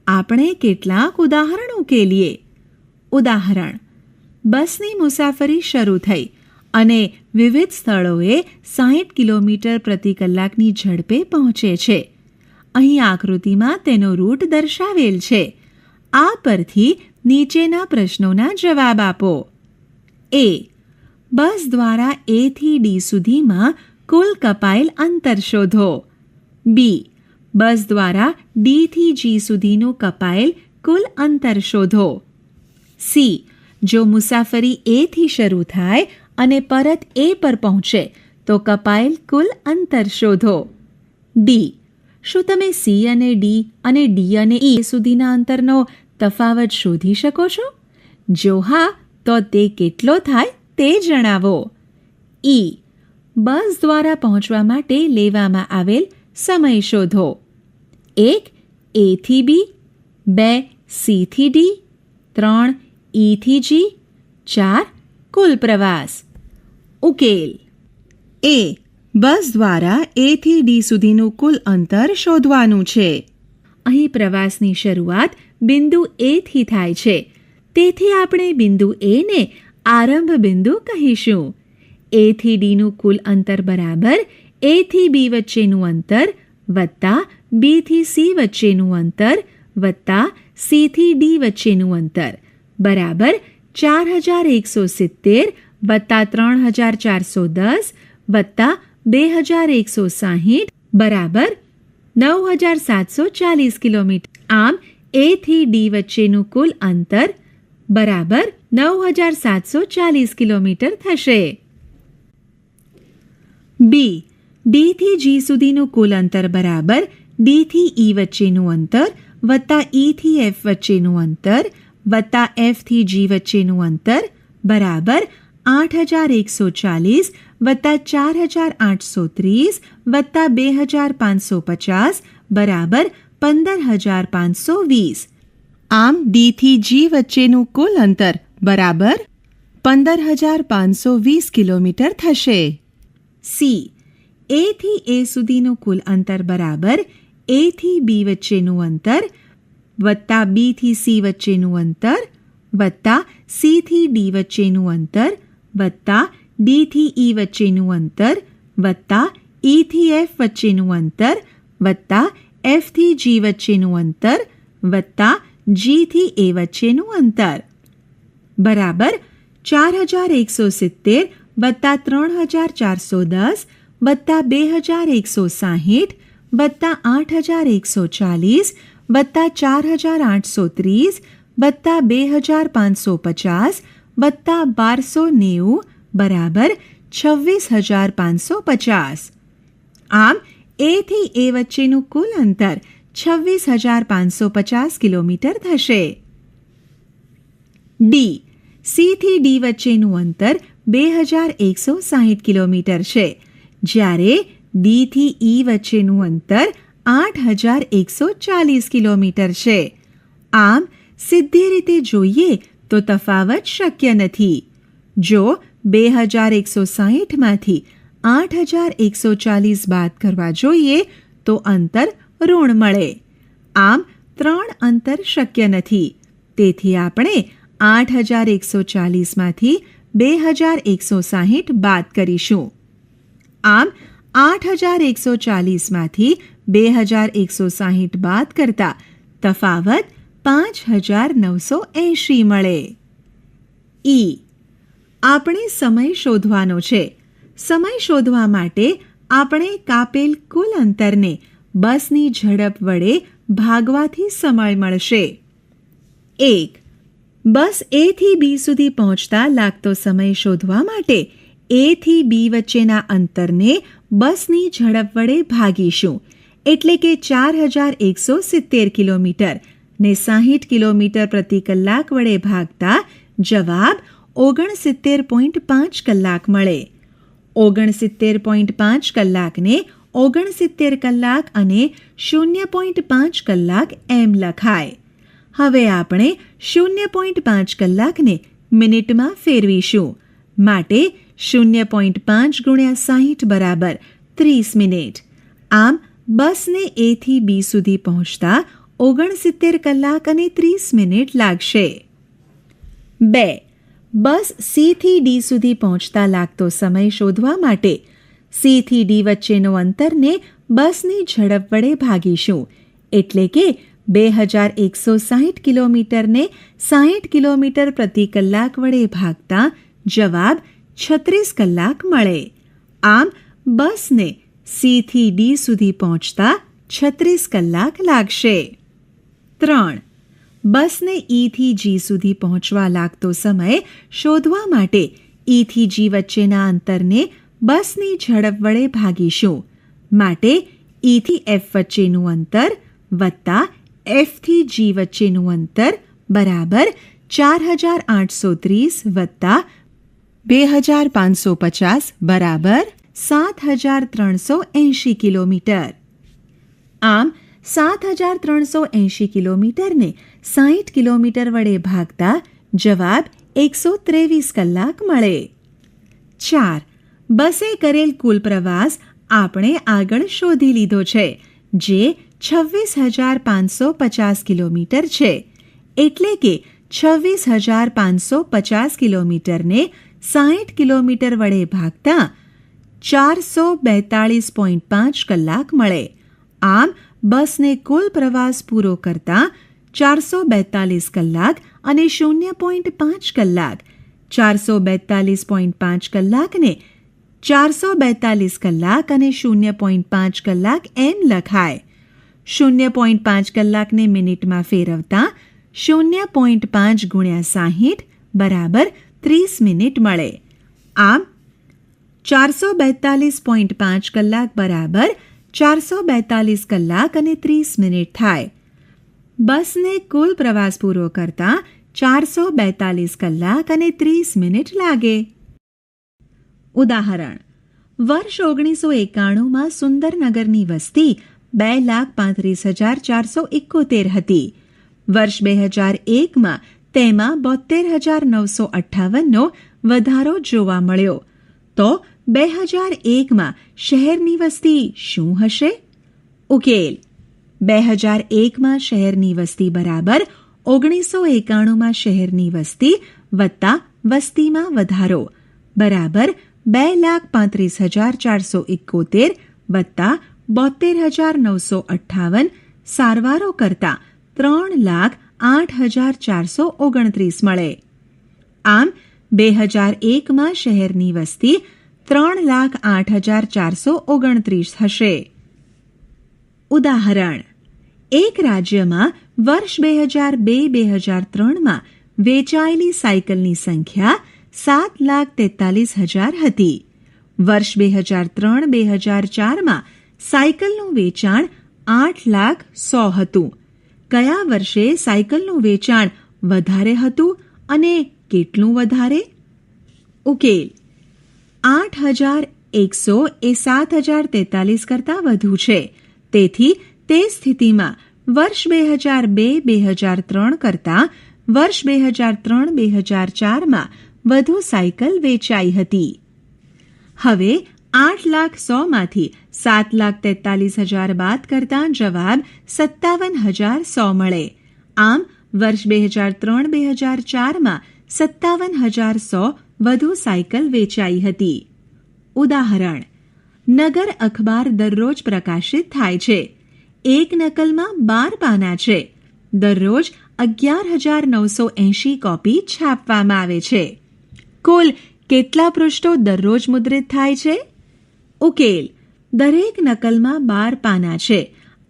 આપણે કેટલાક ઉદાહરણો ઉકેલીએ. ઉદાહરણ: બસની મુસાફરી શરૂ થઈ અને વિવિધ સ્થળોએ 60 કિલોમીટર પ્રતિ કલાકની ઝડપે પહોંચે છે. અહીં આકૃતિમાં તેનો રૂટ દર્શાવેલ છે. આ પરથી નીચેના પ્રશ્નોના જવાબ આપો. A. બસ દ્વારા A થી D સુધીમાં કુલ કપાયેલ અંતર શોધો. B. બસ દ્વારા D થી G સુધીનું કપાયેલ કુલ અંતર શોધો. C. જો મુસાફરી A થી શરૂ થાય અને પરત A પર પહોંચે તો કપાયેલ કુલ અંતર શોધો. D. શું તમે C અને D અને D અને E સુધીના અંતરનો તફાવત શોધી શકો છો? જો હા, તો તે કેટલો થાય તે જણાવો. E. બસ દ્વારા પહોંચવા માટે લેવામાં આવેલ સમય શોધો. 1. A થી B, 2. C થી D, 3. E થી G, 4. કુલ પ્રવાસ. ઉકેલ. A. બસ દ્વારા A થી D સુધીનું કુલ અંતર શોધવાનું છે. અહીં પ્રવાસની શરૂઆત બિંદુ એ થી થાય છે. તેથી આપણે બિંદુ એ ને આરંભ બિંદુ કહીશું. એ થી ડીનું કુલ અંતર બરાબર એ થી બી વચ્ચેનું અંતર વત્તા બી થી સી વચ્ચેનું અંતર વત્તા સી થી ડી વચ્ચેનું અંતર બરાબર 4170 વત્તા 3410 વત્તા 2160 બરાબર 9740 કિલોમીટર. આમ એ થી ડી વચ્ચેનું કુલ અંતર બરાબર 9740 કિલોમીટર થશે. બી ડી થી જી સુધીનું કુલ અંતર બરાબર ડી થી ઈ વચ્ચેનું અંતર વત્તા ઈ થી એફ વચ્ચેનું અંતર વત્તા એફ થી જી વચ્ચેનું અંતર બરાબર 8140 વત્તા 4830 વત્તા 2550 બરાબર 15520. આમ ડી થી જી વચ્ચેનું કુલ અંતર બરાબર 15520 કિલોમીટર થશે. સી એ થી એ સુધીનું કુલ અંતર બરાબર એ થી બી વચ્ચેનું અંતર વત્તા બી થી સી વચ્ચેનું અંતર વત્તા સી થી ડી વચ્ચેનું અંતર વત્તા ડી થી ઈ વચ્ચેનું અંતર વત્તા ઈ થી એફ વચ્ચેનું અંતર વત્તા એફ થી જી વચ્ચેનું અંતર વત્તા જી થી એ વચ્ચેનું અંતર બરાબર 4170 વત્તા 3410 વત્તા 2160 વત્તા 8140 વત્તા 4830 વત્તા 2550 વત્તા 1290 બરાબર 26550. આમ એ થી એ વચ્ચેનું કુલ અંતર 26550 કિલોમીટર થશે. ડી સી થી ડી વચ્ચેનું અંતર 2160 કિલોમીટર છે, જ્યારે ડી થી ઈ વચ્ચેનું અંતર 8140 કિલોમીટર છે. આમ સીધી રીતે જોઈએ તો તફાવત શક્ય નથી. જો 2160માંથી 8140 બાદ કરવા જોઈએ તો અંતર ઋણ મળે. આમ 3 અંતર શક્ય નથી. તેથી આપણે 8140માંથી 2160 બાદ કરીશું. આમ 8140માંથી 2160 બાદ કરતા તફાવત 5980 મળે. ઈ આપણે સમય શોધવાનો છે. સમય શોધવા માટે આપણે કાપેલ કુલ અંતરને બસની ઝડપ વડે ભાગવાથી સમય મળશે. 1. બસ એ થી બી સુધી પહોંચતા લાગતો સમય શોધવા માટે એ થી બી વચ્ચેના અંતરને બસની ઝડપ વડે ભાગીશું. એટલે કે 4170 કિલોમીટર ને 60 કિલોમીટર પ્રતિ કલાક વડે ભાગતા જવાબ 69.5 કલાક મળે. 69.5 કલાકને 69 કલાક અને 0.5 કલાક એમ લખાય. હવે આપણે 0.5 કલાકને મિનિટમાં ફેરવીશું. માટે 0.5 ગુણ્યા 60 બરાબર 30 મિનિટ. આમ બસને એ થી બી સુધી પહોંચતા 69 કલાક અને 30 મિનિટ લાગશે. 2. બસ સી થી ડી સુધી પહોંચતા લાગતો સમય શોધવા માટે સી થી ડી વચ્ચેનો અંતરને બસની ઝડપ વડે ભાગીશું. એટલે કે 2160 કિલોમીટરને 60 કિલોમીટર પ્રતિ કલાક વડે ભાગતા જવાબ 36 કલાક મળે. આમ બસને સી થી ડી સુધી પહોંચતા 36 કલાક લાગશે. 3. બસને ઈ થી જી સુધી પહોંચવા લાગતો સમય શોધવા માટે ઈ થી જી વચ્ચેના અંતરને બસની ઝડપ વડે ભાગીશું. માટે ઈ થી એફ વચ્ચેનું અંતર વત્તા એફ થી જી વચ્ચેનું અંતર બરાબર 4830 વત્તા 2550 બરાબર 7380 કિલોમીટર. આમ 7380 કિલોમીટરને 60 કિલોમીટર વડે ભાગતા જવાબ 123 કલાક મળે. 4. બસે કરેલ કુલ પ્રવાસ આપણે આગળ શોધી લીધો છે, જે 26,550 કિલોમીટર છે. એટલે કે 26,550 કિલોમીટરને 60 કિલોમીટર વડે ભાગતા 442.5 કલાક મળે. આમ બસને કુલ પ્રવાસ પૂરો કરતા 442 કલાક અને 0.5 કલાક, 442.5 કલાકને 442 કલાક અને 0.5 કલાક એમ લખાય. 0.5 કલાકને મિનિટમાં ફેરવતા 0.5 ગુણ્યા 60 બરાબર 30 મિનિટ મળે. આમ 442.5 કલાક બરાબર 442 કલાક અને 30 મિનિટ થાય. બસને કુલ પ્રવાસ પૂરો કરતા 442 કલાક અને 30 મિનિટ લાગે. ઉદાહરણ: વર્ષ 1991માં સુંદરનગરની વસ્તી 2,35,471 હતી. વર્ષ 2001માં તેમાં 72,958નો વધારો જોવા મળ્યો. તો 2001માં શહેરની વસ્તી શું હશે? ઉકેલ: 2001માં શહેરની વસ્તી બરાબર 1991માં શહેરની વસ્તી વત્તા વસ્તીમાં વધારો બરાબર 2,35,471 વત્તા 72,958 સારવારો કરતા 3,08,429 મળે. આમ 2001માં શહેરની વસ્તી 3,08,429 હશે. ઉદાહરણ: એક રાજ્યમાં વર્ષ 2002-2003માં વેચાયેલી સાયકલની સંખ્યા 7,43,000 હતી. વર્ષ 2003-2004માં સાયકલનું વેચાણ 8,100,000 હતું. કયા વર્ષે સાયકલનું વેચાણ વધારે હતું અને કેટલું વધારે? ઉકેલ: 8,100 એ 7,043 કરતાં વધુ છે. તેથી તે સ્થિતિમાં વર્ષ 2002-2003 કરતાં વર્ષ 2003-2004માં વધુ સાયકલ વેચાઈ હતી. હવે 8,100,000માંથી 7,43,000 બાદ કરતાં જવાબ 57,100 મળે. આમ વર્ષ 2003-2004માં 57,100 વધુ સાયકલ વેચાઈ હતી. ઉદાહરણ: નગર અખબાર દરરોજ પ્રકાશિત થાય છે. એક નકલમાં 12 પાના છે. દરરોજ 11,980 કોપી છાપવામાં આવે છે. કુલ કેટલા પૃષ્ઠો દરરોજ મુદ્રિત થાય છે? ઉકેલ: દરેક નકલમાં 12 પાના છે.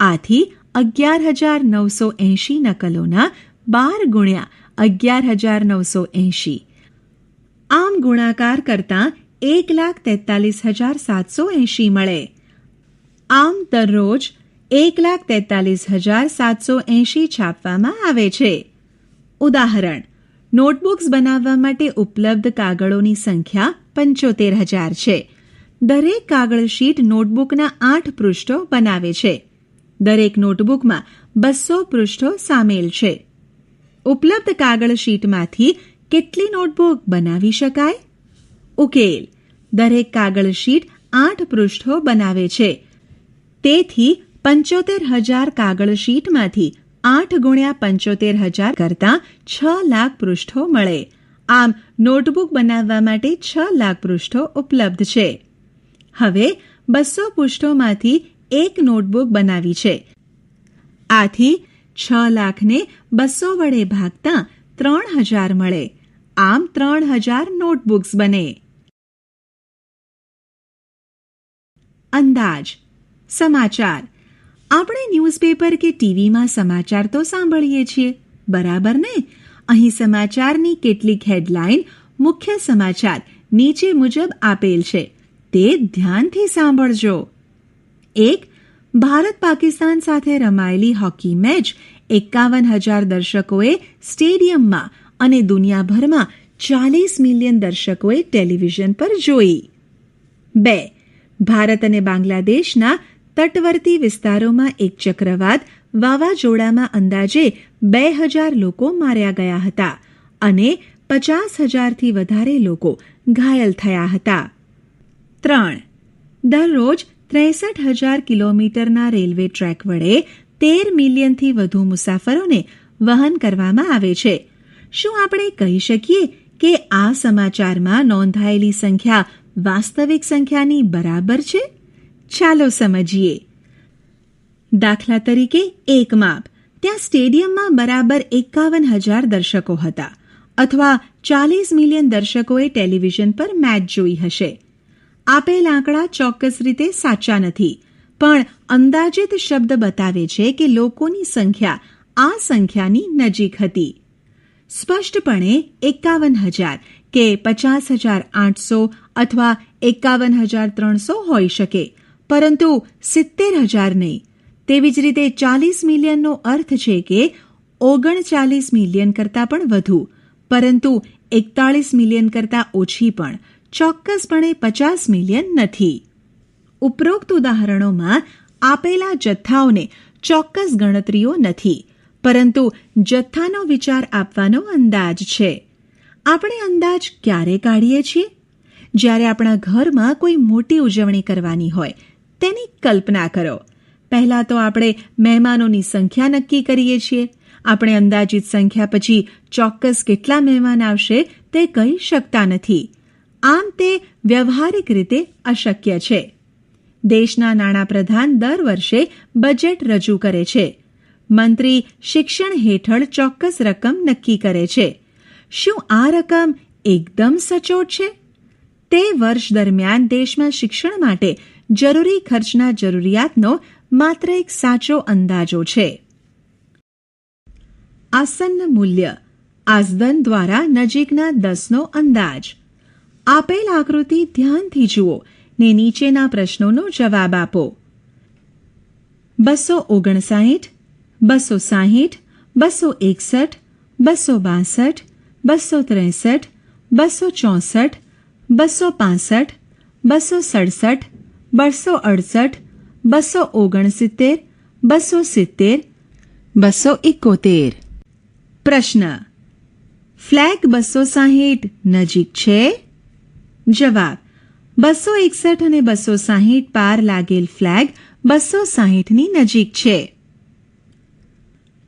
આથી 11,980 નકલોના 12 ગુણ્યા 11,980. આમ ગુણાકાર કરતાં 1,43,780 મળે. આમ દરરોજ 1,43,780 છાપવામાં આવે છે. ઉદાહરણ: નોટબુક્સ બનાવવા માટે ઉપલબ્ધ કાગળોની સંખ્યા 75,000 છે. દરેક કાગળ શીટ નોટબુકના 8 પૃષ્ઠો બનાવે છે. દરેક નોટબુકમાં 200 પૃષ્ઠો સામેલ છે. ઉપલબ્ધ કાગળ શીટમાંથી કેટલી નોટબુક બનાવી શકાય? ઉકેલ: દરેક કાગળ શીટ 8 પૃષ્ઠો બનાવે છે. તેથી 75,000 કાગળ શીટમાંથી 8 ગુણ્યા 75,000 કરતાં 6,00,000 પૃષ્ઠો મળે. આમ નોટબુક બનાવવા માટે 6,00,000 પૃષ્ઠો ઉપલબ્ધ છે. હવે 200 પૃષ્ઠોમાંથી એક નોટબુક બનાવી છે. આથી 6,00,000ને 200 વડે ભાગતા 3,000 મળે. આમ 3,000 નોટબુક્સ બને. અંદાજ: સમાચાર. આપણે ન્યૂઝપેપર કે ટીવીમાં સમાચાર તો સાંભળીએ છીએ, બરાબર ને? અહીં સમાચારની કેટલીક હેડલાઇન, મુખ્ય સમાચાર નીચે મુજબ આપેલ છે. તે ધ્યાનથી સાંભળજો. 1. ભારત પાકિસ્તાન સાથે રમાયેલી હોકી મેચ 51,000 દર્શકોએ સ્ટેડિયમમાં અને દુનિયાભરમાં 40 મિલિયન દર્શકોએ ટેલિવિઝન પર જોઈ. 2. ભારત અને બાંગ્લાદેશના તટવર્તી વિસ્તારોમાં એક ચક્રવાત વાવાઝોડામાં અંદાજે 2,000 લોકો માર્યા ગયા હતા અને 50,000થી વધારે લોકો ઘાયલ થયા હતા. 3. દરરોજ 63,000 કિલોમીટરના રેલવે ટ્રેક વડે 13 મિલિયનથી વધુ મુસાફરોને વહન કરવામાં આવે છે. શું આપણે કહી શકીએ કે આ સમાચારમાં નોંધાયેલી સંખ્યા વાસ્તવિક સંખ્યાની બરાબર છે? ચાલો સમજીએ. દાખલા તરીકે એક માપ, ત્યાં સ્ટેડિયમમાં બરાબર 51,000 દર્શકો હતા, અથવા 40 મિલિયન દર્શકોએ ટેલિવિઝન પર મેચ જોઈ હશે. આપેલ આંકડા ચોક્કસ રીતે સાચા નથી, પણ અંદાજિત શબ્દ બતાવે છે કે લોકોની સંખ્યા આ સંખ્યાની નજીક હતી. સ્પષ્ટપણે 51,000 કે 50,800 અથવા 51,300 હોઈ શકે, પરંતુ 70,000 નહીં. તેવી જ રીતે 40 મિલિયનનો અર્થ છે કે 39 મિલિયન કરતાં પણ વધુ, પરંતુ 41 મિલિયન કરતાં ઓછી પણ ચોક્કસપણે 50 મિલિયન નથી. ઉપરોક્ત ઉદાહરણોમાં આપેલા જથ્થાઓને ચોક્કસ ગણતરીઓ નથી, પરંતુ જથ્થાનો વિચાર આપવાનો અંદાજ છે. આપણે અંદાજ ક્યારે કાઢીએ છીએ? જ્યારે આપણા ઘરમાં કોઈ મોટી ઉજવણી કરવાની હોય તેની કલ્પના કરો. પહેલાં તો આપણે મહેમાનોની સંખ્યા નક્કી કરીએ છીએ. આપણે અંદાજિત સંખ્યા પછી ચોક્કસ કેટલા મહેમાન આવશે તે કહી શકતા નથી. આમ તે વ્યવહારિક રીતે અશક્ય છે. દેશના નાણાપ્રધાન દર વર્ષે બજેટ રજૂ કરે છે. મંત્રી શિક્ષણ હેઠળ ચોક્કસ રકમ નક્કી કરે છે. શું આ રકમ એકદમ સચોટ છે? તે વર્ષ દરમિયાન દેશમાં શિક્ષણ માટે જરૂરી ખર્ચના જરૂરિયાતનો માત્ર એક સાચો અંદાજો છે. આસન્ન મૂલ્ય, આસદન દ્વારા નજીકના 10નો અંદાજ. આપેલ આકૃતિ ધ્યાનથી જુઓ ને નીચેના પ્રશ્નોનો જવાબ આપો. 259, 260, 261, 262, 263, 264, 265, 267, 268, 269, 270, 271. પ્રશ્ન: ફ્લેગ 260 નજીક છે? જવાબ: 261 અને 260 પાર લાગેલ ફ્લેગ 260ની નજીક છે.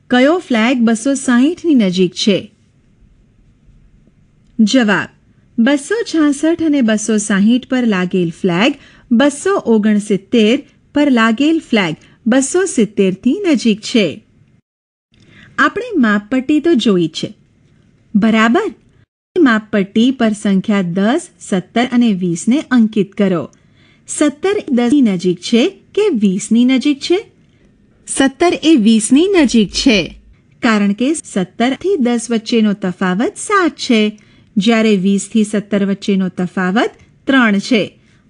કયો ફ્લેગ 260ની નજીક છે? જવાબ: 266 અને 260 પર લાગેલ ફ્લેગ 269 પર લાગેલ ફ્લેગ 270થી નજીક છે. આપણે માપપટ્ટી તો જોઈ છે, બરાબર? માપપટ્ટી પર સંખ્યા 10, 17 અને 20ને અંકિત કરો. 17 એ 10ની નજીક છે કે 20ની નજીક છે? 17 એ 20ની નજીક છે, કારણ કે 17 થી 10 વચ્ચેનો તફાવત 7 છે, જ્યારે 20 થી 17 વચ્ચેનો તફાવત 3 છે.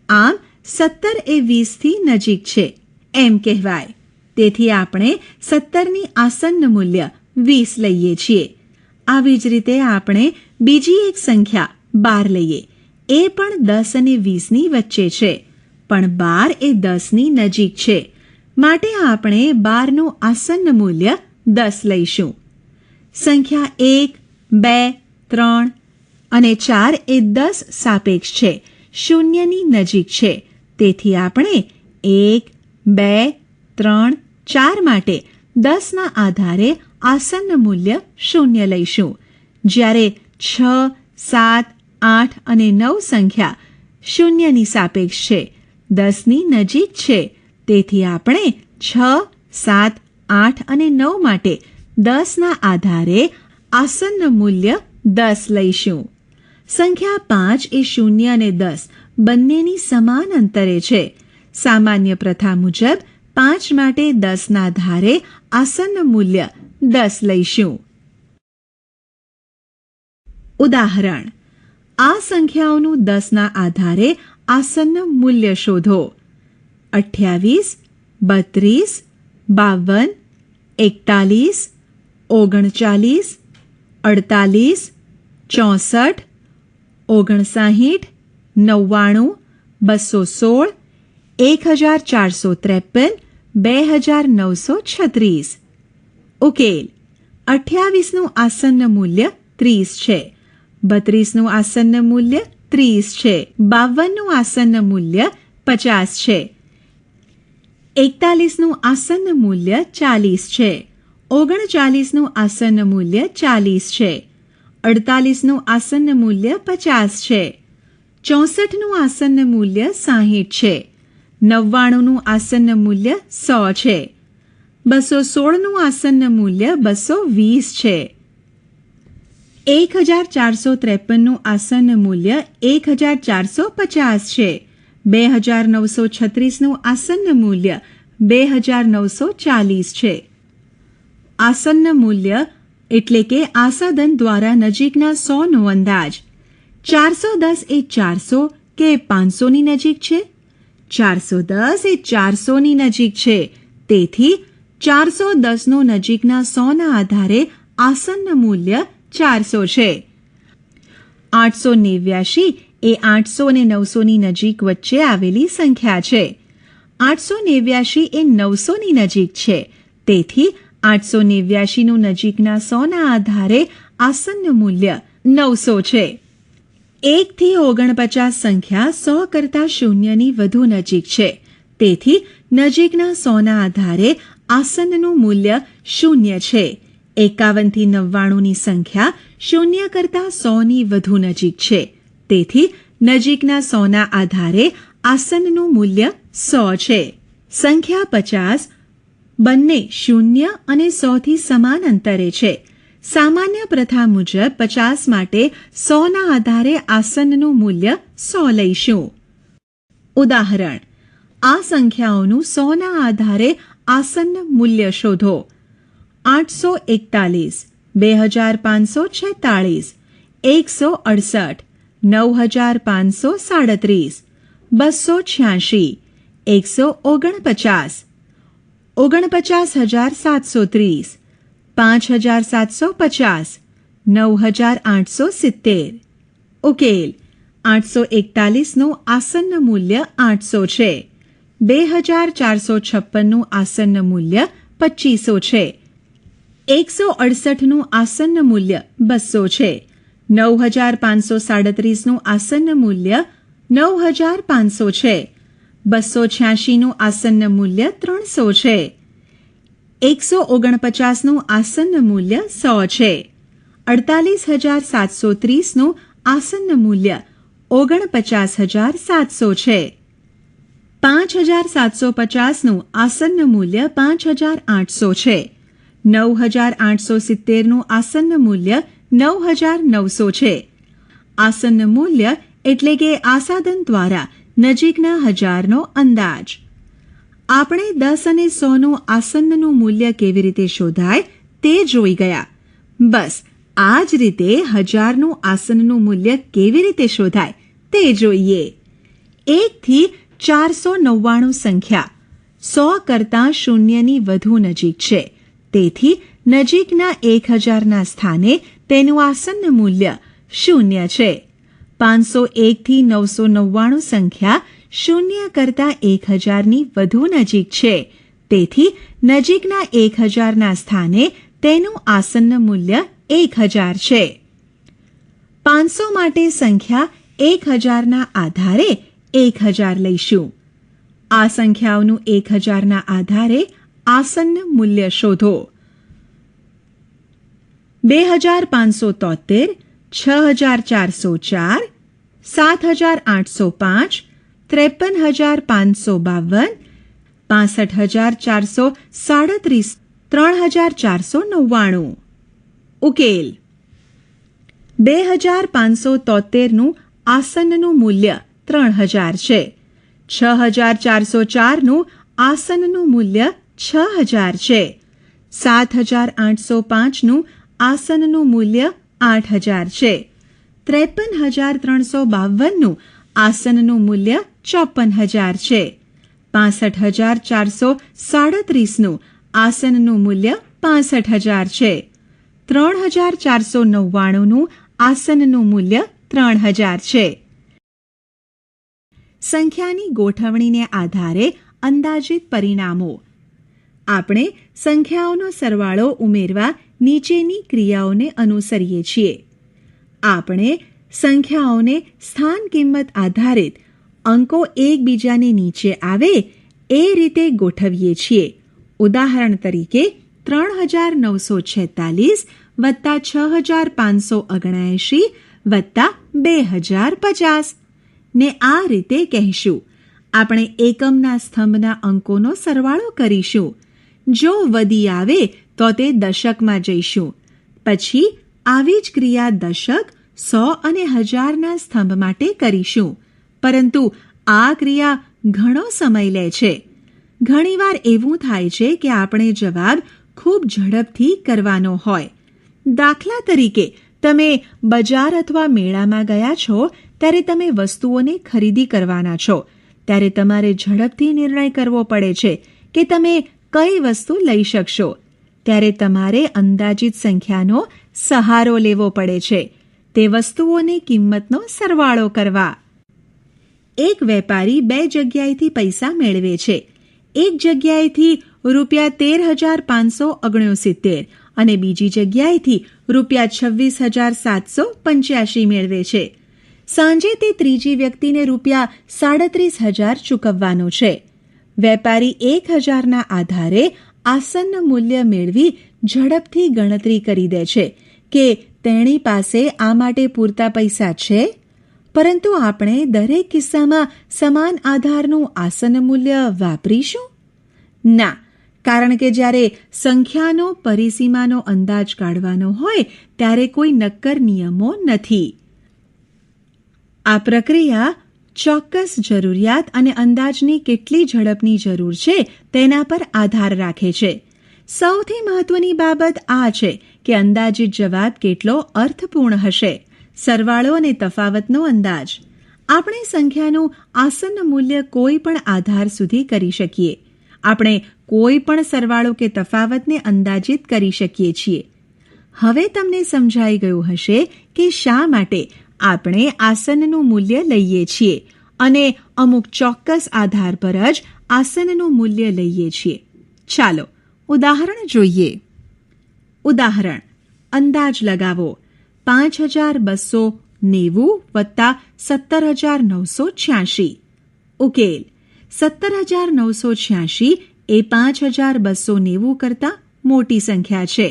આમ 17 એ 20થી નજીક છે એમ કહેવાય. તેથી આપણે 17ની આસન્ન મૂલ્ય 20 લઈએ છીએ. આવી જ રીતે આપણે બીજી એક સંખ્યા 12 લઈએ. એ પણ 10 અને 20ની વચ્ચે છે, પણ 12 એ 10ની નજીક છે. માટે આપણે 12નું આસન્ન મૂલ્ય 10 લઈશું. સંખ્યા 1, 2, 3 અને 4 એ 10 સાપેક્ષ છે, શૂન્યની નજીક છે. તેથી આપણે 1, 2, 3, 4 માટે 10ના આધારે આસન્ન મૂલ્ય 0 લઈશું. જ્યારે 6, 7, 8 અને 9 સંખ્યા શૂન્યની સાપેક્ષ છે, 10ની નજીક છે. તેથી આપણે 6, 7, 8 અને 9 માટે 10ના આધારે આસન્ન મૂલ્ય 10 લઈશું. સંખ્યા 5 એ 0 અને 10 બંનેની સમાન અંતરે છે. સામાન્ય પ્રથા મુજબ 5 માટે 10ના ધારે આસન્ન મૂલ્ય 10 લઈશું. ઉદાહરણ: આ સંખ્યાઓનું 10ના આધારે આસન્ન મૂલ્ય શોધો. 28, 32, 52, 41, 39, 48, 64, 59, 99, 216, 1453, 2936. ઉકેલ: 28નું આસન્ન મૂલ્ય 30 છે, 32નું આસન્ન મૂલ્ય 30 છે, 52નું આસન્ન મૂલ્ય 50 છે, 41નું આસન્ન મૂલ્ય 40 છે. 39નું આસન્ન મૂલ્ય 40 છે. 48નું આસન્ન મૂલ્ય 50 છે. 64નું આસન્ન મૂલ્ય 60 છે. 99નું આસન્ન મૂલ્ય 100 છે. 216નું આસન્ન મૂલ્ય 220 છે. 1453નું આસન્ન મૂલ્ય 1450 છે. 2936નું આસન્ન મૂલ્ય 2940 છે. આસન્ન મૂલ્ય એટલે કે આસાદન દ્વારા નજીકના 100નો અંદાજ. 410 એ 400 કે 500ની નજીક છે? 410 એ 400ની નજીક છે. તેથી 410નો નજીકના 100ના આધારે આસન્ન મૂલ્ય 400 છે. 889 એ 800 અને 900ની નજીક વચ્ચે આવેલી સંખ્યા છે. 889 એ 900ની નજીક છે. તેથી 889નું નજીકના 100ના આધારે આસન્ન મૂલ્ય 900 છે. 1 થી 49 સંખ્યા 100 કરતાં શૂન્યની વધુ નજીક છે. તેથી નજીકના 100ના આધારે આસન્નનું મૂલ્ય 0 છે. 51 થી 99ની સંખ્યા 0 કરતાં 100ની વધુ નજીક છે. તેથી નજીકના 100ના આધારે આસન્નનું મૂલ્ય 100 છે. સંખ્યા 50 બંને 0 અને 100થી સમાન અંતરે છે. સામાન્ય પ્રથા મુજબ 50 માટે 100ના આધારે આસન્નનું મૂલ્ય 100 લઈશું. ઉદાહરણ: આ સંખ્યાઓનું 100ના આધારે આસન્ન મૂલ્ય શોધો. 841, 2546, 168, 9537, 286, 149, 49730, 5750, 9870. ઉકેલ: 841નું આસન્ન મૂલ્ય 800 છે. 2456નું આસન્ન મૂલ્ય 2500 છે. 168નું આસન્ન મૂલ્ય 200 છે. 9537નું આસન્ન મૂલ્ય 9500 છે. 286નું આસન્ન મૂલ્ય 300 છે. 149નું આસન્ન મૂલ્ય 100 છે. 48730નું આસન્ન મૂલ્ય 49700 છે. 5750નું આસન્ન મૂલ્ય 5800 છે. 9870નું આસન્ન મૂલ્ય 9900 છે. આસન્ન મૂલ્ય એટલે કે આસાદન દ્વારા નજીકના હજારનો અંદાજ. આપણે 10 અને 100નું આસન્નનું મૂલ્ય કેવી રીતે શોધાય તે જોઈ ગયા. બસ આ જ રીતે હજારનું આસન્નનું મૂલ્ય કેવી રીતે શોધાય તે જોઈએ. 1 થી 499 સંખ્યા 100 કરતાં શૂન્યની વધુ નજીક છે. તેથી નજીકના 1000ના સ્થાને તેનું આસન્ન મૂલ્ય 0 છે. 501 થી 999 સંખ્યા 0 કરતાં 1000ની વધુ નજીક છે. તેથી નજીકના 1000ના સ્થાને તેનું આસન્ન મૂલ્ય 1000 છે. 500 માટે સંખ્યા 1000ના આધારે 1000 લઈશું. આ સંખ્યાઓનું 1000ના આધારે આસન્ન મૂલ્ય શોધો. 2573, 6404, 7805, 53552, 65437, 3499. ઉકેલ: 2573નું આસન્નનું મૂલ્ય 3000 છે. 6404નું આસન્નનું મૂલ્ય 6000 છે. 7805નું આસન્નનું મૂલ્ય 8000 છે. 53352નું આસન્નનું મૂલ્ય 54000 છે. 65437નું આસન્નનું મૂલ્ય 65000 છે. 3499નું આસન્નનું મૂલ્ય 3000 છે. સંખ્યાની ગોઠવણીને આધારે અંદાજિત પરિણામો. આપણે સંખ્યાઓનો સરવાળો ઉમેરવા નીચેની ક્રિયાઓને અનુસરીએ છીએ. આપણે સંખ્યાઓને સ્થાન કિંમત આધારિત અંકો એકબીજાની નીચે આવે એ રીતે ગોઠવીએ છીએ. ઉદાહરણ તરીકે 3946 વત્તા 6579 વત્તા 2050 ને આ રીતે કહીશું. આપણે એકમના સ્તંભના અંકોનો સરવાળો કરીશું. જો વધી આવે તો તે દશકમાં જઈશું. પછી આવી જ ક્રિયા દશક, 100 અને 1000ના સ્તંભ માટે કરીશું. પરંતુ આ ક્રિયા ઘણો સમય લે છે. ઘણીવાર એવું થાય છે કે આપણે જવાબ ખૂબ ઝડપથી કરવાનો હોય. દાખલા તરીકે તમે બજાર અથવા મેળામાં ગયા છો ત્યારે તમે વસ્તુઓની ખરીદી કરવાના છો. ત્યારે તમારે ઝડપથી નિર્ણય કરવો પડે છે કે તમે કઈ વસ્તુ લઈ શકશો. ત્યારે તમારે અંદાજિત સંખ્યાનો સહારો લેવો પડે છે. તે વસ્તુઓની કિંમતનો સરવાળો કરવા. એક વેપારી 2 જગ્યાએથી પૈસા મેળવે છે. એક જગ્યાએથી ₹13,569 અને બીજી જગ્યાએથી ₹26,785 મેળવે છે. સાંજે તે ત્રીજી વ્યક્તિને ₹37,500 ચૂકવવાનો છે. વેપારી 1,000ના આધારે આસન્ન મૂલ્ય મેળવી ઝડપથી ગણતરી કરી દે છે કે તેણી પાસે આ માટે પૂરતા પૈસા છે. પરંતુ આપણે દરેક કિસ્સામાં સમાન આધારનું આસન્ન મૂલ્ય વાપરીશું? ના, કારણ કે જ્યારે સંખ્યાનો પરિસીમાનો અંદાજ કાઢવાનો હોય ત્યારે કોઈ નક્કર નિયમો નથી. આ પ્રક્રિયા ચોક્કસ જરૂરિયાત અને અંદાજની કેટલી ઝડપની જરૂર છે તેના પર આધાર રાખે છે. સૌથી મહત્વની બાબત આ છે કે અંદાજિત જવાબ કેટલો અર્થપૂર્ણ હશે. સરવાળો અને તફાવતનો અંદાજ. આપણે સંખ્યાનું આસન્ન મૂલ્ય કોઈ પણ આધાર સુધી કરી શકીએ. આપણે કોઈ પણ સરવાળો કે તફાવતને અંદાજિત કરી શકીએ છીએ. હવે તમને સમજાઈ ગયું હશે કે શા માટે આપણે આસન્નનું મૂલ્ય લઈએ છીએ અને અમુક ચોક્કસ આધાર પર જ આસન્નનું મૂલ્ય લઈએ છીએ. ચાલો ઉદાહરણ જોઈએ. ઉદાહરણ: અંદાજ લગાવો. 5,290 વત્તા 17,986. ઉકેલ: 17,986 એ 5,290 કરતાં મોટી સંખ્યા છે.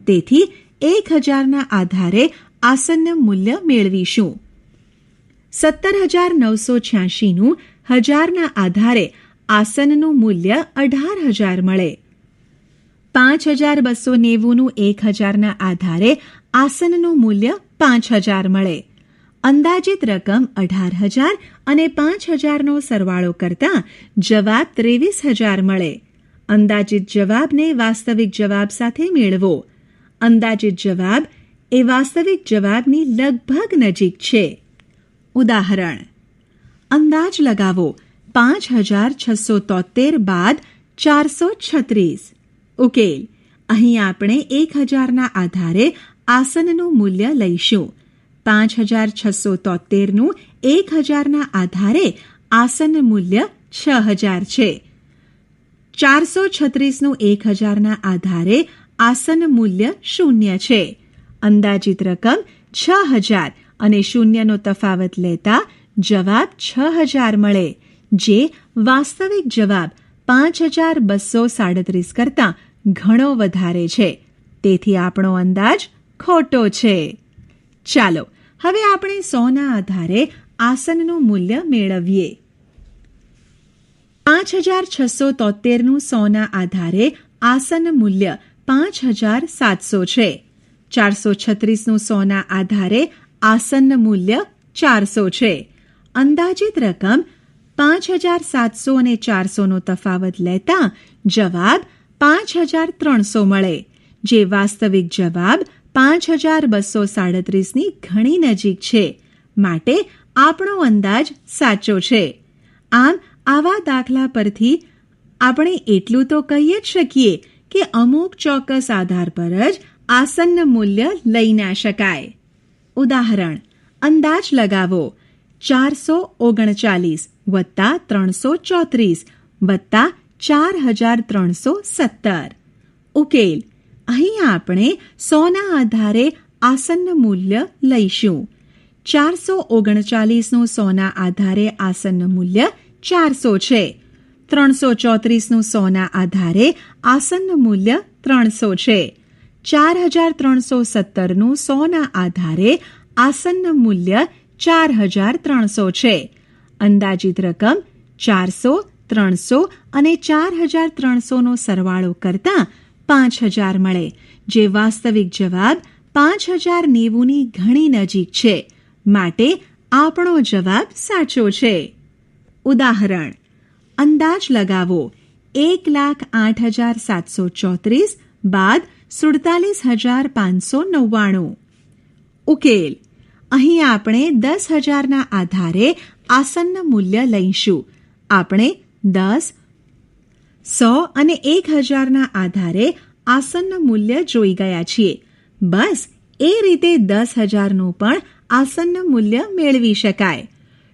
તેથી 1,000ના આધારે આસન્ન મૂલ્ય મેળવીશું. 17,986નું 1000ના આધારે આસન્નનું મૂલ્ય 18,000 મળે. 5,290નું 1,000ના આધારે આસન્નનું મૂલ્ય 5,000 મળે. અંદાજિત રકમ 18,000 અને 5,000નો સરવાળો કરતાં જવાબ 23,000 મળે. અંદાજિત જવાબને વાસ્તવિક જવાબ સાથે મેળવો. અંદાજિત જવાબ એ વાસ્તવિક જવાબની લગભગ નજીક છે. ઉદાહરણ: અંદાજ લગાવો. 5,673 બાદ 436. ઉકેલ: અહીં આપણે 1,000ના આધારે આસન્નનું મૂલ્ય લઈશું. 5,673નું 1,000ના આધારે આસન્ન મૂલ્ય 6,000 છે. 436નું 1,000ના આધારે આસન્ન મૂલ્ય 0 છે. અંદાજિત રકમ 6,000 અને 0નો તફાવત લેતા જવાબ 6,000 મળે, જે વાસ્તવિક જવાબ 5,237 કરતાં ઘણો વધારે છે. તેથી આપણો અંદાજ ખોટો છે. ચાલો હવે આપણે 100ના આધારે આસન્નનું મૂલ્ય મેળવીએ. 5,673નું 100ના આધારે આસન્ન મૂલ્ય 5,700 છે. 436નું 100ના આધારે આસન્ન મૂલ્ય 400 છે. અંદાજિત રકમ 5,700 અને 400નો તફાવત લેતા જવાબ 5,300 મળે, જે વાસ્તવિક જવાબ 5,237ની ઘણી નજીક છે. માટે આપણો અંદાજ સાચો છે. આમ આવા દાખલા પરથી આપણે એટલું તો કહી જ શકીએ કે અમુક ચોક્કસ આધાર પર જ આસન્ન મૂલ્ય લઈ ના શકાય. ઉદાહરણ: અંદાજ લગાવો. 439 વત્તા 334 વત્તા 4,317. ઉકેલ: અહીં આપણે 100ના આધારે આસન્ન મૂલ્ય લઈશું. 439નું 100ના આધારે આસન્ન મૂલ્ય 400 છે. 334નું 100ના આધારે આસન્ન મૂલ્ય 300 છે. 4317નું 100ના આધારે આસન્ન મૂલ્ય 4300 છે. અંદાજિત રકમ 400, 300 અને 4300નો સરવાળો કરતાં 5000 મળે, જે વાસ્તવિક જવાબ 5090ની ઘણી નજીક છે. માટે આપણો જવાબ સાચો છે. ઉદાહરણ: અંદાજ લગાવો 1,08,734 બાદ 47,599. ઉકેલ: અહીં આપણે 10,000ના આધારે આસન્ન મૂલ્ય લઈશું. આપણે 10, 100 અને 1,000ના આધારે આસન્ન મૂલ્ય જોઈ ગયા છીએ. બસ એ રીતે 10,000નું પણ આસન્ન મૂલ્ય મેળવી શકાય.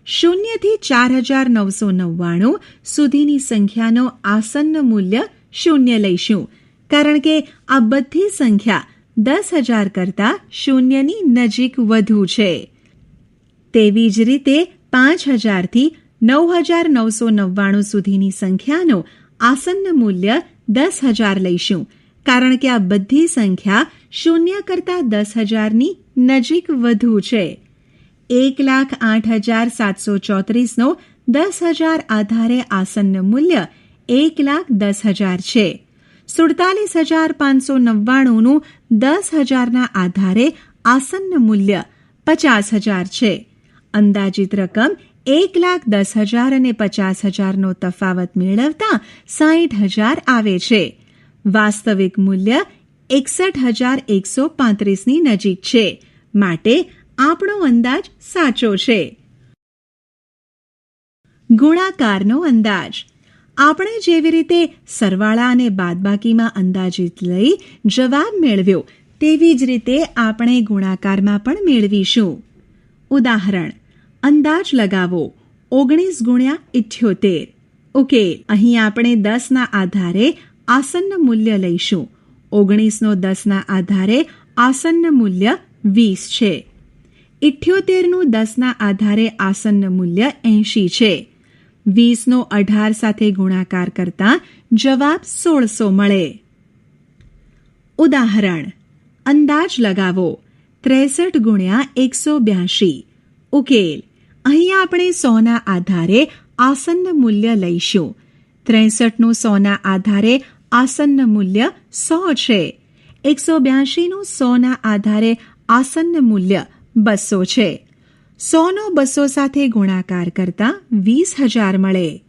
0 થી 4,999 સુધીની સંખ્યાનો આસન્ન મૂલ્ય 0 લઈશું, કારણ કે આ બધી સંખ્યા 10,000 કરતાં 0ની નજીક વધુ છે. તેવી જ રીતે 5,000 થી 9,999 સુધીની સંખ્યાનો આસન્ન મૂલ્ય 10,000 લઈશું, કારણ કે આ બધી સંખ્યા 0 કરતાં 10,000ની નજીક વધુ છે. 1,08,734નો 10,000 આધારે આસન્ન મૂલ્ય 1,10,000 છે. 47,599નું 10,000ના આધારે આસન્ન મૂલ્ય 50,000 છે. અંદાજિત રકમ 1,10,000 અને 50,000નો તફાવત મેળવતા 60,000 આવે છે. વાસ્તવિક મૂલ્ય 61,135ની નજીક છે. માટે આપણો અંદાજ સાચો છે. ગુણાકારનો અંદાજ: આપણે જેવી રીતે સરવાળા અને બાદબાકીમાં અંદાજિત લઈ જવાબ મેળવ્યો, તેવી જ રીતે આપણે ગુણાકારમાં પણ મેળવીશું. ઉદાહરણ: અંદાજ લગાવો 19 × 78. ઉકેલ: અહીં આપણે 10ના આધારે આસન્ન મૂલ્ય લઈશું. 19નો 10ના આધારે આસન્ન મૂલ્ય 20 છે. 78નું 10ના આધારે આસન્ન મૂલ્ય 80 છે. 20નો 18 સાથે ગુણાકાર કરતાં જવાબ 1600 મળે. ઉદાહરણ: અંદાજ લગાવો 63 × 182. ઉકેલ: અહીં આપણે 100ના આધારે આસન્ન મૂલ્ય લઈશું. 63નું 100ના આધારે આસન્ન મૂલ્ય 100 છે. 182નું 100ના આધારે આસન્ન મૂલ્ય 200 છે. 100નો 200 સાથે ગુણાકાર કરતાં 20,000 મળે,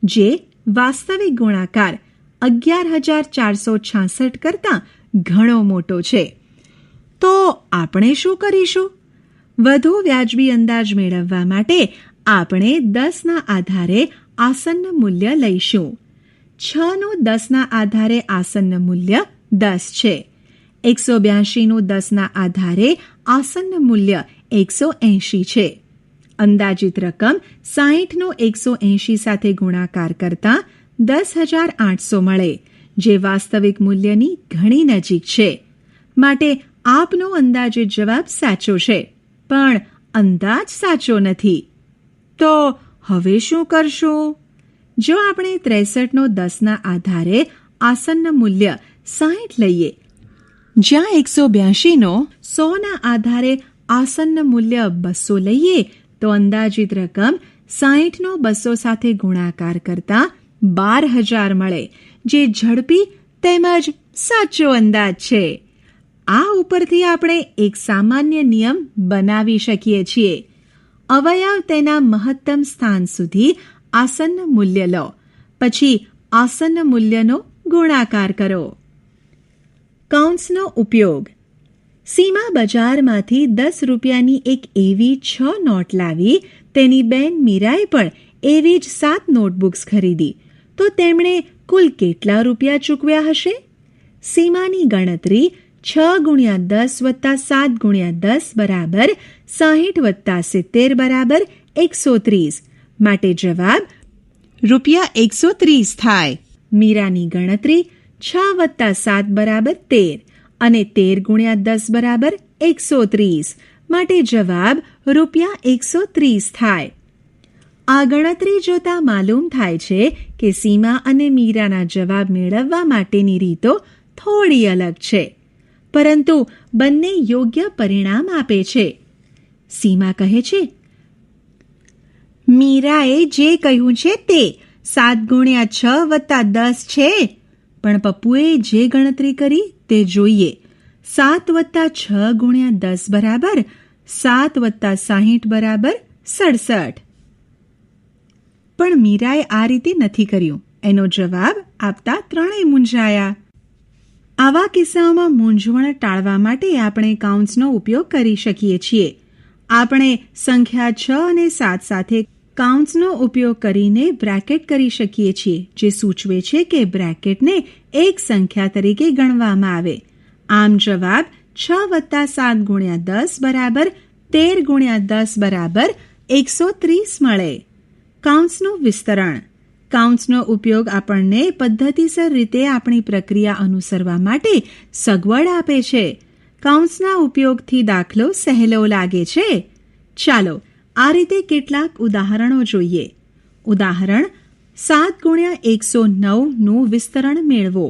જે વાસ્તવિક ગુણાકાર 11,466 કરતાં ઘણો મોટો છે. તો આપણે શું કરીશું? વધુ વ્યાજબી અંદાજ મેળવવા માટે આપણે 10ના આધારે આસન્ન મૂલ્ય લઈશું. 6નું 10ના આધારે આસન્ન મૂલ્ય 10 છે. 182નું 10ના આધારે આસન્ન મૂલ્ય 180 છે. અંદાજિત રકમ 60નો 180 સાથે ગુણાકાર કરતાં 10,800 મળે, જે વાસ્તવિક મૂલ્યની ઘણી નજીક છે. માટે આપનો અંદાજિત જવાબ સાચો છે, પણ અંદાજ સાચો નથી. તો હવે શું કરશું? જો આપણે 63નો 10ના આધારે આસન્ન મૂલ્ય 60 લઈએ, જ્યાં 182નો 100ના આધારે આસન્ન મૂલ્ય 200 લઈએ, તો અંદાજિત રકમ 60નો 200 સાથે ગુણાકાર કરતાં 12,000 મળે, જે ઝડપી તેમજ સાચો અંદાજ છે. આ ઉપરથી આપણે એક સામાન્ય નિયમ બનાવી શકીએ છીએ. અવયવ તેના મહત્તમ સ્થાન સુધી આસન્ન મૂલ્ય લો, પછી આસન્ન મૂલ્યનો ગુણાકાર કરો. કૌંસનો ઉપયોગ: સીમા બજારમાંથી 10 રૂપિયાની એક એવી 6 નોટ લાવી તેની બેન મીરાએ પણ એવી જ 7 નોટબુક્સ ખરીદી, તો તેમણે કુલ કેટલા રૂપિયા ચૂકવ્યા હશે? સીમાની ગણતરી 6 × 10 + 7 × 10 બરાબર 60 + 70 બરાબર 130. માટે જવાબ ₹130 થાય. મીરાની ગણતરી 6 + 7 બરાબર 13 અને 13 × 10 બરાબર 130. માટે જવાબ ₹130 થાય. આ ગણતરી જોતા માલુમ થાય છે કે સીમા અને મીરાના જવાબ મેળવવા માટેની રીતો થોડી અલગ છે, પરંતુ બંને યોગ્ય પરિણામ આપે છે. સીમા કહે છે, મીરાએ જે કહ્યું છે તે 7 ગુણ્યા 6 વત્તા 10 છે, પણ પપ્પુએ જે ગણતરી કરી તે જોઈએ. 7 વત્તા 6 ગુણ્યા 10 બરાબર 7 વત્તા 60 બરાબર 67. પણ મીરાએ આ રીતે નથી કર્યું. એનો જવાબ આપતા ત્રણેય મૂંઝાયા. આવા કિસ્સાઓમાં મૂંઝવણ ટાળવા માટે આપણે કાઉન્ટ્સનો ઉપયોગ કરી શકીએ છીએ. આપણે સંખ્યા 6 અને 7 સાથે કાઉન્ટ્સનો ઉપયોગ કરીને બ્રેકેટ કરી શકીએ છીએ, જે સૂચવે છે કે બ્રેકેટને એક સંખ્યા તરીકે ગણવામાં આવે. આમ જવાબ 6 વત્તા 7 ગુણ્યા 10 બરાબર 13 ગુણ્યા 10 બરાબર 130 મળે. કાઉન્ટ્સનું વિસ્તરણ. કાઉન્ટ્સનો ઉપયોગ આપણને પદ્ધતિસર રીતે આપણી પ્રક્રિયા અનુસરવા માટે સગવડ આપે છે. કાઉન્ટ્સના ઉપયોગથી દાખલો સહેલો લાગે છે. ચાલો આ રીતે કેટલાક ઉદાહરણો જોઈએ. ઉદાહરણ 7 ગુણ્યા 109નું વિસ્તરણ મેળવો.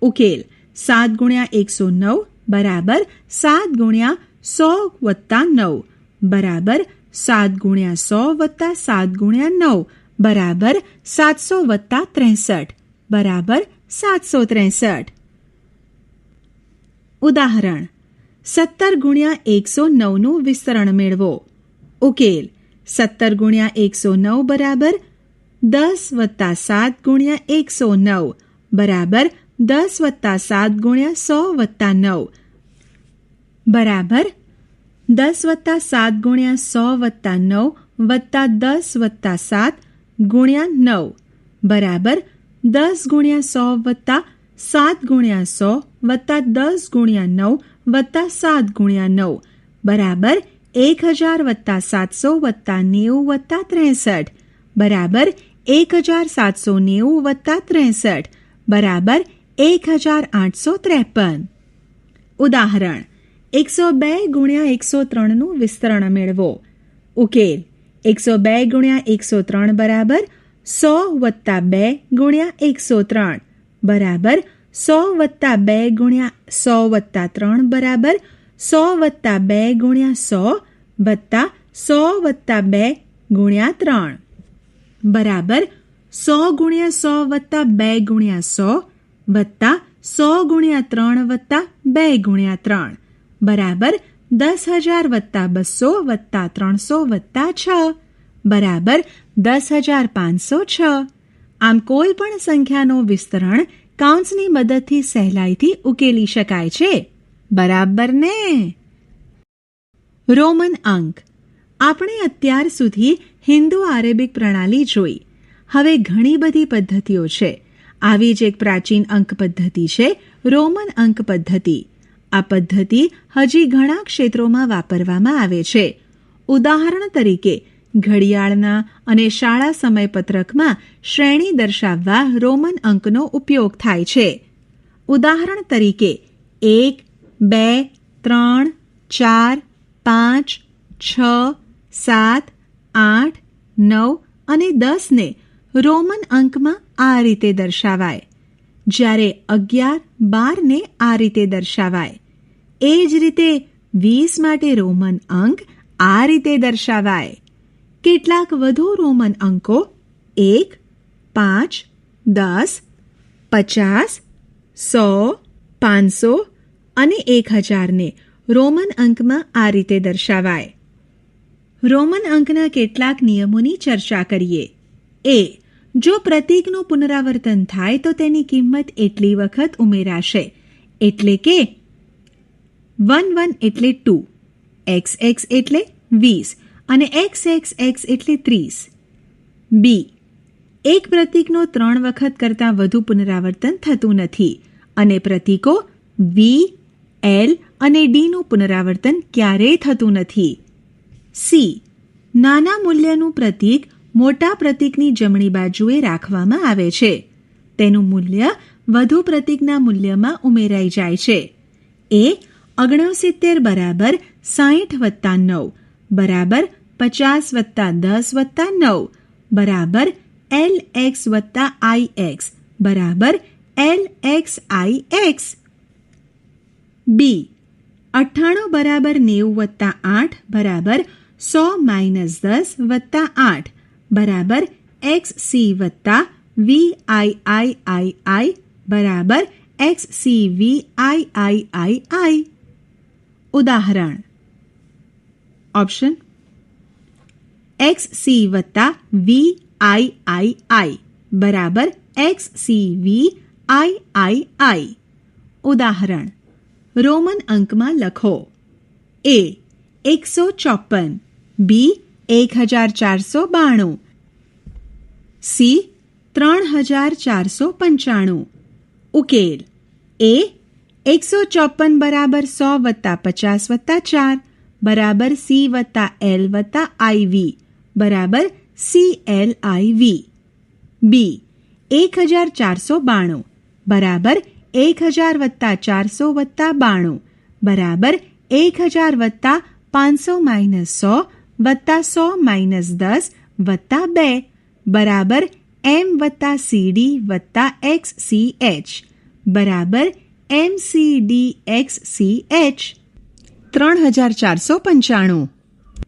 ઉકેલ 7 ગુણ્યા 109 બરાબર 7 ગુણ્યા 100 વત્તા 9 બરાબર 7 ગુણ્યા 100 વત્તા 7 ગુણ્યા 9 બરાબર 700 વત્તા 63 બરાબર 763. ઉદાહરણ 17 ગુણ્યા 109નું વિસ્તરણ મેળવો. ઉકેલ 17 ગુણ્યા 109 બરાબર 10 વત્તા 7 ગુણ્યા 109 બરાબર 10 વત્તા 7 ગુણ્યા 100 વત્તા 9 બરાબર 10 વત્તા 7 ગુણ્યા 100 વત્તા 9 વત્તા 10 વત્તા 7 ગુણ્યા 9 બરાબર 10 ગુણ્યા 100 વત્તા 7 ગુણ્યા 100 વત્તા 10 ગુણ્યા 9 વત્તા 7 ગુણ્યા 9 બરાબર 1000 વત્તા 700 વત્તા 90 વત્તા 63 બરાબર 1790 વત્તા 63 બરાબર 1853. ઉદાહરણ 102 ગુણ્યા 103નું વિસ્તરણ મેળવો. ઉકેલ 102 ગુણ્યા 103 બરાબર 100 વત્તા 2 ગુણ્યા 103 બરાબર 100 વત્તા 2 ગુણ્યા 100 વત્તા 3 બરાબર 100 વત્તા 2 ગુણ્યા 100 વત્તા 100 વત્તા 2 ગુણ્યા 3 બરાબર 100 ગુણ્યા 100 વત્તા 2 ગુણ્યા 100 વત્તા 100 ગુણ્યા 3 વત્તા 2 ગુણ્યા 3 બરાબર 10,000 વત્તા 200 વત્તા 300 વત્તા 6 બરાબર 10,506. આમ કોઈ પણ સંખ્યાનો વિસ્તરણ કાઉન્ટ્સની મદદથી સહેલાઈથી ઉકેલી શકાય છે. બરાબર ને? રોમન અંક. આપણે અત્યાર સુધી હિન્દુ આરેબિક પ્રણાલી જોઈ. હવે ઘણી બધી પદ્ધતિઓ છે. આવી જ એક પ્રાચીન અંક પદ્ધતિ છે રોમન અંક પદ્ધતિ. આ પદ્ધતિ હજી ઘણા ક્ષેત્રોમાં વાપરવામાં આવે છે. ઉદાહરણ તરીકે ઘડિયાળના અને શાળા સમયપત્રકમાં શ્રેણી દર્શાવવા રોમન અંકનો ઉપયોગ થાય છે. ઉદાહરણ તરીકે 1, 2, 3, 4, 5, 6, 7, 8, 9 અને 10ને રોમન અંકમાં આ રીતે દર્શાવાય, જ્યારે 11, 12ને આ રીતે દર્શાવાય. એ જ રીતે 20 માટે રોમન અંક આ રીતે દર્શાવાય. કેટલાક વધુ રોમન અંકો 1, 5, 10, 50, 100, 500 અને 1000ને રોમન અંકમાં આ રીતે દર્શાવાય. રોમન અંકના કેટલાક નિયમોની ચર્ચા કરીએ. જો પ્રતીકનું પુનરાવર્તન થાય તો તેની કિંમત એટલી વખત ઉમેરાશે, એટલે કે 1 એટલે 2, XX એટલે 20 અને XXX એટલે 30. એક પ્રતીકનો 3 વખત કરતાં વધુ પુનરાવર્તન થતું નથી અને પ્રતીકો V, L અને D નું પુનરાવર્તન ક્યારેય થતું નથી. નાના મૂલ્યનું પ્રતીક મોટા પ્રતીકની જમણી બાજુએ રાખવામાં આવે છે. તેનું મૂલ્ય વધુ પ્રતીકના મૂલ્યમાં ઉમેરાઈ જાય છે. 69 બરાબર 60 વત્તા 9 બરાબર 50 વત્તા 10 વત્તા 9 બરાબર LX વત્તા IX બરાબર LXIX. બી 98 બરાબર 90 વત્તા 8 બરાબર 100 માઇનસ 10 વત્તા 8 બરાબર XC વત્તા VIII બરાબર XCVIII. ઉદાહરણ. ઓપ્શન XC વત્તા VIII બરાબર XCVIII. ઉદાહરણ. રોમન અંકમાં લખો. A 154, B 1492, C 3495. ઉકેલ. A 154 બરાબર 100 વત્તા 50 વત્તા 4 બરાબર C વત્તા L વત્તા IV બરાબર CLIV. B 1492 બરાબર 1000 વત્તા 400 વત્તા 92 બરાબર 1000 વત્તા 500 માઇનસ 100 વત્તા 100 માઇનસ 10 વત્તા 2 બરાબર M વત્તા CD વત્તા XCH બરાબર MCDXCH. 3495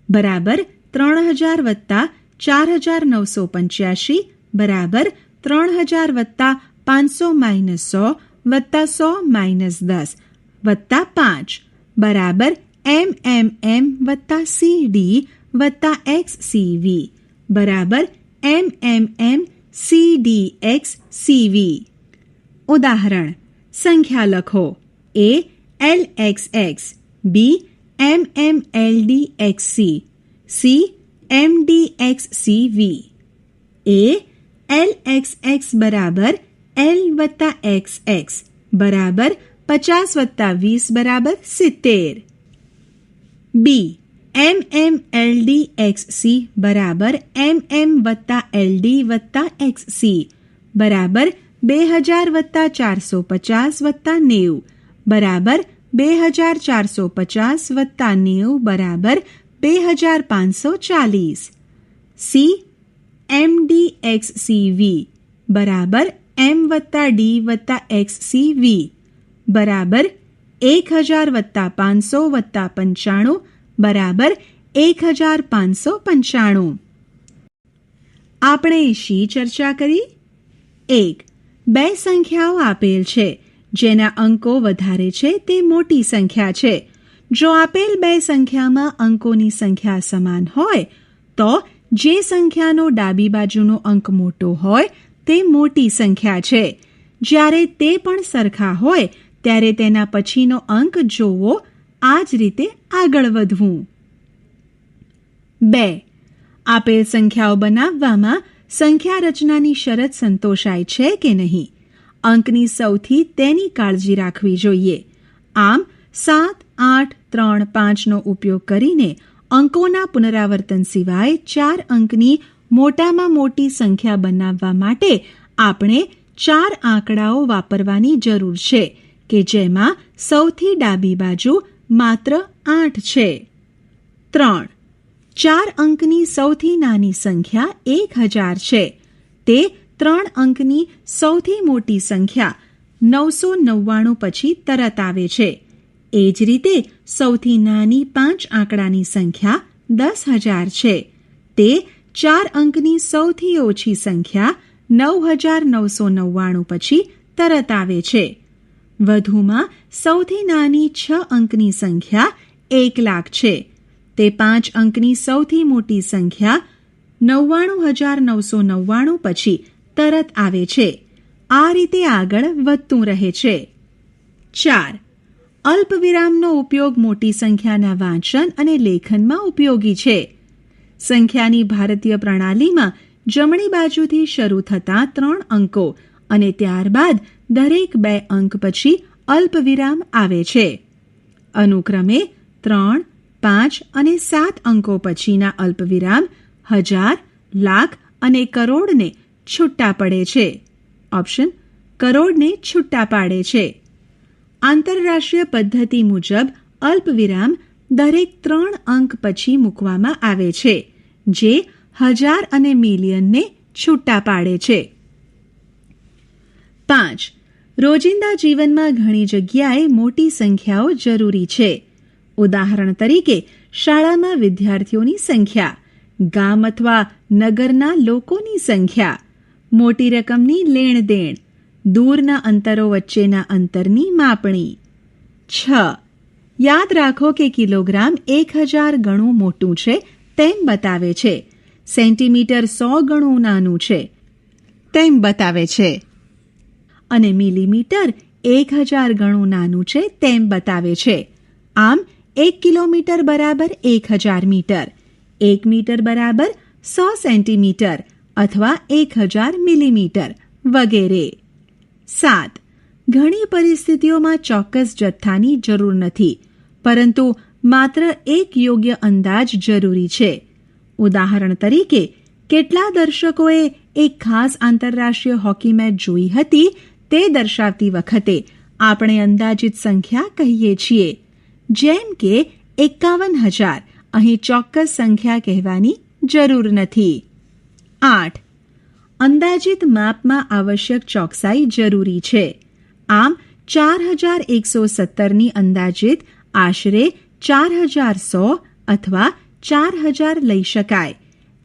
બરાબર 3000 વત્તા 4985 બરાબર 3000 વત્તા 500 માઇનસ 100 વત્તા 100 માઇનસ 10 વત્તા 5 બરાબર MMM વત્તા CD વત્તા XCV બરાબર MMM CDXCV. ઉદાહરણ. સંખ્યા લખો. A LXX, B MMLDXC, C MDXCV. A LXX બરાબર L વત્તા XX બરાબર 50 વત્તા 20 બરાબર 70. B MMLDXC બરાબર MM વત્તા LD વત્તા XC બરાબર 2000 વત્તા 450 વત્તા 90 બરાબર 2450 વત્તા 90 બરાબર 2540. C MDXCV બરાબર M વત્તા D વત્તા XCV બરાબર 1000 વત્તા 500 વત્તા 95 બરાબર 1595. આપણે શી ચર્ચા કરી? 1. બે સંખ્યાઓ આપેલ છે જેના અંકો વધારે છે તે મોટી સંખ્યા છે. જો આપેલ બે સંખ્યામાં અંકોની સંખ્યા સમાન હોય તો જે સંખ્યાનો ડાબી બાજુનો અંક મોટો હોય તે મોટી સંખ્યા છે. જ્યારે તે પણ સરખા હોય ત્યારે તેના પછીનો અંક જોવો. આ જ રીતે આગળ વધવું. 2. આપેલ સંખ્યાઓ બનાવવામાં સંખ્યા રચનાની શરત સંતોષાય છે કે નહીં? અંકની સૌથી તેની કાળજી રાખવી જોઈએ. આમ 7, 8, 3, 5નો ઉપયોગ કરીને અંકોના પુનરાવર્તન સિવાય 4 અંકની મોટામાં મોટી સંખ્યા બનાવવા માટે આપણે 4 આંકડાઓ વાપરવાની જરૂર છે કે જેમાં સૌથી ડાબી બાજુ માત્ર 8 છે. 3. 4 અંકની સૌથી નાની સંખ્યા 1000 છે. તે 3 અંકની સૌથી મોટી સંખ્યા 999 પછી તરત આવે છે. એ જ રીતે સૌથી નાની 5 આંકડાની સંખ્યા 10,000 છે. તે 4 અંકની સૌથી ઓછી સંખ્યા 9999 પછી તરત આવે છે. વધુમાં સૌથી નાની 6 અંકની સંખ્યા 1,00,000 છે. તે 5 અંકની સૌથી મોટી સંખ્યા 99,999 પછી તરત આવે છે. આ રીતે આગળ વધતું રહે છે. 4. અલ્પવિરામનો ઉપયોગ મોટી સંખ્યાના વાંચન અને લેખનમાં ઉપયોગી છે. સંખ્યાની ભારતીય પ્રણાલીમાં જમણી બાજુથી શરૂ થતા 3 અંકો અને ત્યારબાદ દરેક 2 અંક પછી અલ્પવિરામ આવે છે. અનુક્રમે 3, 5 અને 7 અંકો પછીના અલ્પવિરામ 1000, લાખ અને કરોડને છૂટા પડે છે. ઓપ્શન કરોડને છૂટા પાડે છે. આંતરરાષ્ટ્રીય પદ્ધતિ મુજબ અલ્પવિરામ દરેક 3 અંક પછી મૂકવામાં આવે છે, જે હજાર અને મિલિયનને છૂટા પાડે છે. 5. રોજિંદા જીવનમાં ઘણી જગ્યાએ મોટી સંખ્યાઓ જરૂરી છે. ઉદાહરણ તરીકે શાળામાં વિદ્યાર્થીઓની સંખ્યા, ગામ અથવા નગરના લોકોની સંખ્યા, મોટી રકમની લેણદેણ, દૂરના અંતરો વચ્ચેના અંતરની માપણી. 6. યાદ રાખો કે કિલોગ્રામ 1000 ગણું મોટું છે તેમ બતાવે છે. સેન્ટીમીટર 100 ગણું નાનું છે તેમ બતાવે છે. અને મિલીમીટર 1000 ગણું નાનું છે તેમ બતાવે છે. આમ 1 કિલોમીટર બરાબર 1000 મીટર, 1 મીટર બરાબર 100 સેન્ટીમીટર અથવા 1000 મિલીમીટર વગેરે. 7. ઘણી પરિસ્થિતિઓમાં ચોક્કસ જથ્થાની જરૂર નથી, પરંતુ માત્ર એક યોગ્ય અંદાજ જરૂરી છે. ઉદાહરણ તરીકે કેટલા દર્શકોએ એક ખાસ આંતરરાષ્ટ્રીય હોકી મેચ જોઈ હતી તે દર્શાવતી વખતે આપણે અંદાજિત સંખ્યા કહીએ છીએ. જેમ કે 51,000 અહીં ચોક્કસ સંખ્યા કહેવાની જરૂર નથી. 8. અંદાજિત માપમાં આવશ્યક ચોકસાઈ જરૂરી છે. આમ 4117ની અંદાજિત આશરે 4100 અથવા 4000 લઈ શકાય.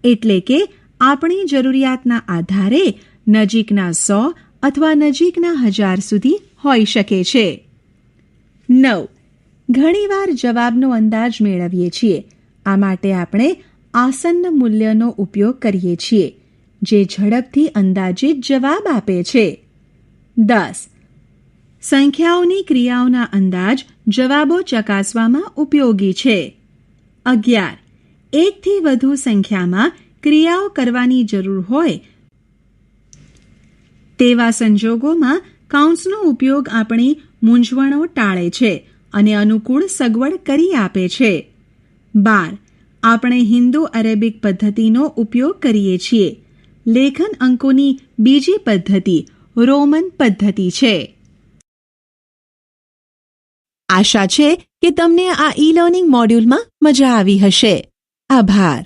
એટલે કે આપણી જરૂરિયાતના આધારે નજીકના 100 અથવા નજીકના 1000 સુધી હોઈ શકે છે. 9. ઘણીવાર જવાબનો અંદાજ મેળવીએ છીએ. આ માટે આપણે આસન્ન મૂલ્યનો ઉપયોગ કરીએ છીએ, જે ઝડપથી અંદાજિત જવાબ આપે છે. 10. સંખ્યાઓની ક્રિયાઓના અંદાજ જવાબો ચકાસવામાં ઉપયોગી છે. 11. એકથી વધુ સંખ્યામાં ક્રિયાઓ કરવાની જરૂર હોય તેવા સંજોગોમાં કાઉન્ટ્સનો ઉપયોગ આપણી મૂંઝવણો ટાળે છે અને અનુકૂળ સગવડ કરી આપે છે. 12. આપણે હિન્દુ અરેબિક પદ્ધતિનો ઉપયોગ કરીએ છીએ. લેખન અંકોની બીજી પદ્ધતિ રોમન પદ્ધતિ છે. આશા છે કે તમને આ ઈ લર્નિંગ મોડ્યુલમાં મજા આવી હશે. આભાર.